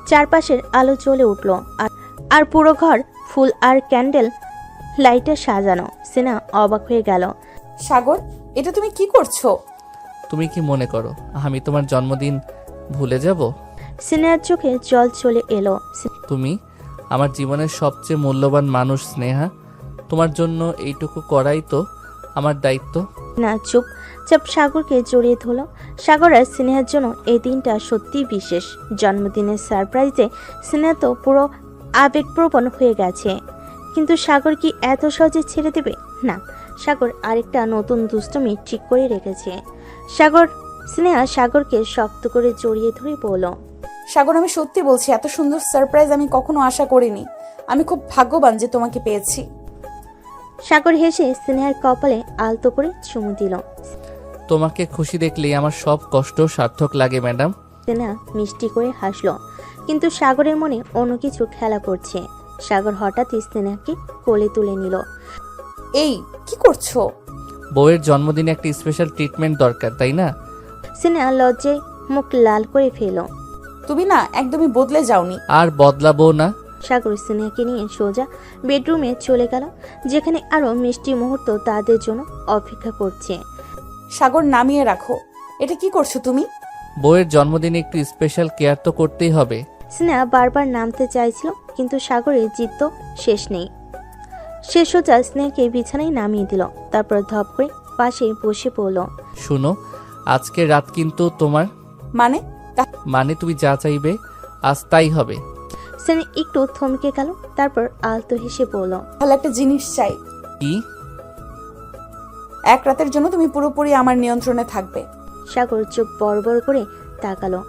চারপাশের আলো জ্বলে উঠলো আর পুরো ঘর ফুল আর ক্যান্ডেল লাইটে সাজানো। সিনহা অবাক হয়ে গেল। সাগর, এটা তুমি কি করছো? তুমি কি মনে করো আমি তোমার জন্মদিন ভুলে যাব? সিনহার চোখে জল চলে এলো। তুমি আমার জীবনের সবচেয়ে মূল্যবান মানুষ স্নেহা। তোমার জন্য এইটুকু করাই তো আমার দায়িত্ব। না চুপচাপ সাগরকে জড়িয়ে ধরল। সাগর আর স্নেহার জন্য এই দিনটা সত্যিই বিশেষ। জন্মদিনের সারপ্রাইজে স্নেহা তো পুরো আবেগপ্রবণ হয়ে গেছে। কিন্তু সাগর কি এত সহজে ছেড়ে দেবে? না, সাগর আরেকটা নতুন দুষ্টুমি ঠিক করে রেখেছে। স্নেহা সাগরকে শক্ত করে জড়িয়ে ধরে বলল, সাগর, আমি সত্যি বলছি, এত সুন্দর সারপ্রাইজ আমি কখনো আশা করিনি। আমি খুব ভাগ্যবান যে তোমাকে পেয়েছি। সাগর হেসে স্নেহার কপালে আলতো করে চুমু দিল। তোমাকে খুশি দেখলেই আমার সব কষ্ট সার্থক লাগে ম্যাডাম। স্নেহা মিষ্টি করে হাসলো, কিন্তু সাগরের মনে অন্য কিছু খেলা করছে। সাগর হঠাৎই স্নেহাকে কোলে তুলে নিল। এই কি করছো? বউয়ের জন্মদিনে একটা স্পেশাল ট্রিটমেন্ট দরকার, তাই না? স্নেহা লজ্জায় মুখ লাল করে ফেল। তুমি না একদমই বদলে যাওনি। আর বদলাবো না। সাগর স্নেহাকে নিয়ে সোজা বেডরুমে চলে গেল, যেখানে আরো মিষ্টি মুহূর্ত তাদের জন্য অপেক্ষা করছে। সাগর, নামিয়ে রাখো। এটা কি করছো তুমি? বউয়ের জন্মদিনে একটু স্পেশাল কেয়ার তো করতেই হবে। স্নেহা বারবার নামতে চাইছিল, কিন্তু সাগরের জিদ তো শেষ নেই। সে সোজা স্নেহাকে বিছানায় নামিয়ে দিল, তারপর ধপ করে পাশে বসে পড়ল। শুনো, আজকে রাত কিন্তু তোমার। মানে? মানে তুমি যা চাইবে আজ তাই হবে। স্নেহা একটু থমকে গেল, তারপর আলতো হেসে বলল, ভালো একটা জিনিস চাই। কি? এক রাতের জন্য তুমি পুরোপুরি আমার নিয়ন্ত্রণে থাকবে। সাগর চোখ বড় বড় করে তাকালো।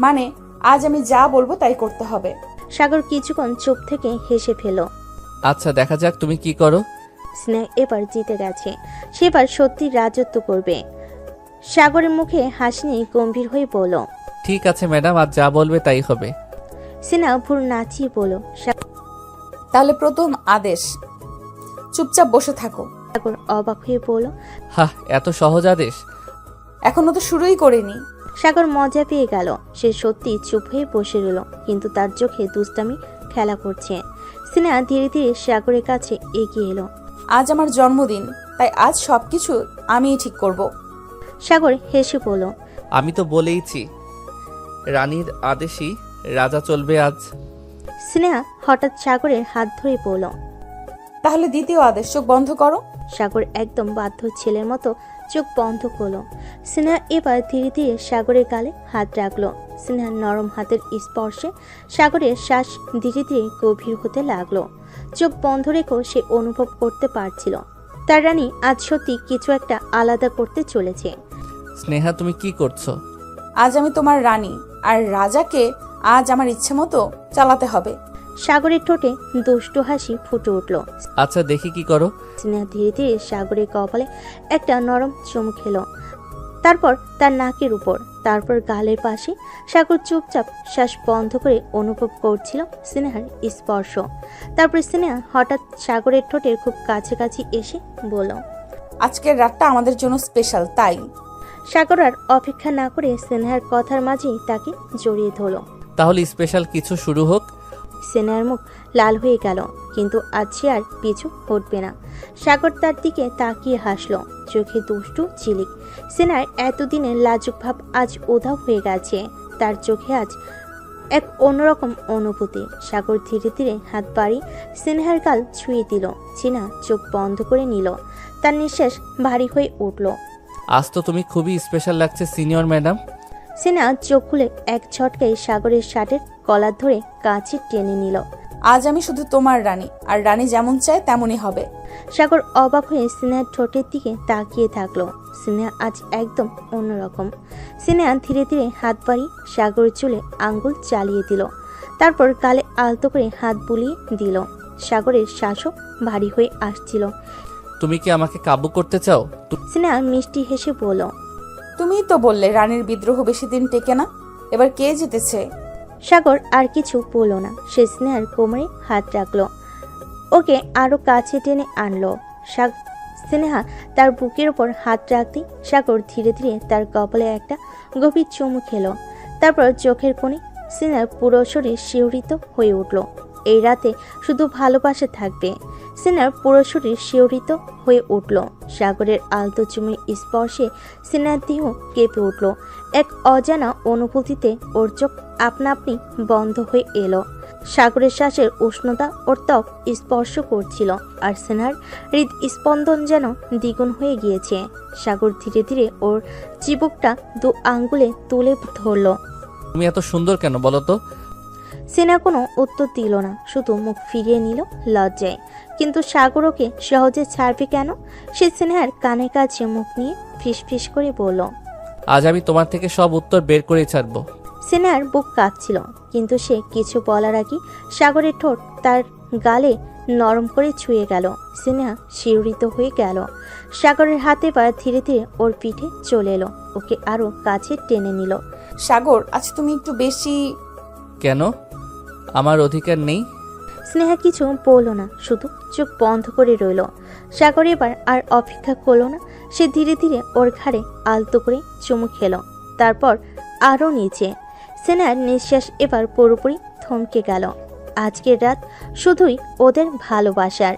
মানে? আজ আমি যা বলবো তাই করতে হবে। সাগর কিছুক্ষণ চুপ থেকে হেসে ফেল। আচ্ছা, দেখা যাক তুমি কি করো। স্নেহা এবার জিতে গেছে, সেবার সত্যি রাজত্ব করবে। সাগরের মুখে হাসি নিয়ে গম্ভীর হয়ে বলল, ঠিক আছে ম্যাডাম, আজ যা বলবে তাই হবে। স্নেহা ভুর নাচিয়ে বলল, তাহলে প্রথম আদেশ, চুপচাপ বসে থাকো। সাগর অবাক হয়ে বলল, এত সহজ আদেশ? এখনো তো শুরুই করিনি। সাগর মজা পেয়ে গেল। সে সত্যি চুপ হয়ে বসে রইল, কিন্তু তার চোখে দুষ্টামি খেলা করছে। স্নেহা ধীরে ধীরে সাগরের কাছে এগিয়ে এলো। আজ আমার জন্মদিন, তাই আজ সবকিছু আমিই ঠিক করব। সাগর হেসে বলল, আমি তো বলেইছি রানীর আদেশই রাজা চলবে আজ। স্নেহা হঠাৎ সাগরের হাত ধরে বলল, তাহলে দ্বিতীয় আদেশ, চোখ বন্ধ করো। সাগর একদম বাধ্য ছেলের মতো চোখ বন্ধ করলো। স্নেহা এবার ধীরে ধীরে সাগরের গালে হাত রাখলো। স্নেহার নরম হাতের স্পর্শে সাগরের শ্বাস ধীরে ধীরে গভীর হতে লাগলো। চোখ বন্ধ রেখেও সে অনুভব করতে পারছিল তার রানী আজ সত্যি কিছু একটা আলাদা করতে চলেছে। স্নেহা, তুমি কি করছো? আজ আমি তোমার রানী, আর রাজাকে আজ আমার ইচ্ছে মতো চালাতে হবে। সাগরের ঠোঁটে দুষ্টু হাসি ফুটে উঠল। আচ্ছা, দেখি কি করো। স্নেহা ধীরে ধীরে সাগরের কপালে একটা নরম চুমু খেলো, তারপর তার নাকের উপর, তারপর গালের পাশে। সাগর চুপচাপ শ্বাস বন্ধ করে অনুভব করছিল স্নেহার স্পর্শ। তারপর স্নেহা হঠাৎ সাগরের ঠোঁটের খুব কাছাকাছি এসে বলল, আজকের রাতটা আমাদের জন্য স্পেশাল, তাই। সাগর আর অপেক্ষা না করে স্নেহার কথার মাঝেই তাকে জড়িয়ে ধরল। তাহলে স্পেশাল কিছু শুরু হোক। স্নেহার মুখ লাল হয়ে গেল, কিন্তু আজ সে আর পিছু হটবে না। সাগর তার দিকে তাকিয়ে হাসলো, চোখে দুষ্টু ঝিলিক। স্নেহার এতদিনের লাজুক ভাব আজ উধাও হয়ে গেছে। তার চোখে আজ এক অন্যরকম অনুভূতি। সাগর ধীরে ধীরে হাত বাড়িয়ে স্নেহার গাল ছুঁয়ে দিল। স্নেহা চোখ বন্ধ করে নিল, তার নিঃশ্বাস ভারী হয়ে উঠল। আজ তো তুমি খুবই স্পেশাল লাগছে সিনিয়র ম্যাডাম। স্নেহা চোখ খুলে এক ঝটকায় সাগরের শার্টের কলার ধরে কাছে টেনে নিল। আজ আমি শুধু তোমার রানী, আর রানী যেমন চায় তেমনই হবে। সাগর অবাক হয়ে স্নেহার ঠোঁটের দিকে তাকিয়ে থাকলো। স্নেহা আজ একদম অন্যরকম। স্নেহা ধীরে ধীরে হাত বাড়িয়ে সাগরের চুলে আঙ্গুল চালিয়ে দিল, তারপর গালে আলতো করে হাত বুলিয়ে দিল। সাগরের শ্বাসও ভারী হয়ে আসছিল। তুমি কি আমাকে কাবু করতে চাও? স্নেহা মিষ্টি হেসে বলল, তুমিই তো বললে রানীর বিদ্রোহ বেশি দিন টেকে না। এবার কে জিতেছে? সাগর আর কিছু বলল না, সে স্নেহার কোমরে হাত রাখলো, ওকে আরো কাছে টেনে আনলো। স্নেহা তার বুকের ওপর হাত রাখতেই সাগর ধীরে ধীরে তার কপালে একটা গভীর চুমু খেলো। তারপর চোখের কোণে স্নেহার পুরো শরীর শিহরিত হয়ে উঠল। এই রাতে শুধু ভালোবাসা থাকবে। স্নেহার পুরো শরীর শিহরিত হয়ে উঠল। সাগরের আলতো চুমুর স্পর্শে স্নেহার দেহ কেঁপে উঠল। এক অজানা অনুভূতিতে ওর চোখ আপনা আপনি বন্ধ হয়ে এলো। সাগরের শ্বাসের উষ্ণতা ওর ত্বক স্পর্শ করছিল, আর স্নেহার হৃদস্পন্দন যেন দ্বিগুণ হয়ে গিয়েছে। সাগর ধীরে ধীরে ওর চিবুকটা 2 আঙ্গুলে তুলে ধরল। তুমি এত সুন্দর কেন বলো তো? স্নেহা কোনো উত্তর দিল না, শুধু মুখ ফিরিয়ে নিল লজ্জায়। কিন্তু সাগর ওকে সহজে ছাড়বে কেন? সে স্নেহার কানে কাছে মুখ নিয়ে ফিসফিস করে বলল, আজ আমি তোমার থেকে সব উত্তর বের করে ছাড়বো। স্নেহার বুক কাঁপছিল, কিন্তু সে কিছু বলার আগে সাগরের ঠোঁট তার গালে নরম করে ছুঁয়ে গেল। স্নেহা শিহরিত হয়ে গেল। সাগরের হাতে পা ধীরে ধীরে ওর পিঠে চলে এলো, ওকে আরো কাছে টেনে নিল। সাগর, আজ তুমি একটু বেশি। কেন? আমার অধিকার নেই? স্নেহা কিছু বলল না, শুধু চোখ বন্ধ করে রইল। সাগর এবার আর অপেক্ষা করলো না, সে ধীরে ধীরে ওর ঘাড়ে আলতো করে চুমু খেলো, তারপর আরও নিচে। স্নেহার নিঃশ্বাস এবার পুরোপুরি থমকে গেল। আজকের রাত শুধুই ওদের ভালোবাসার।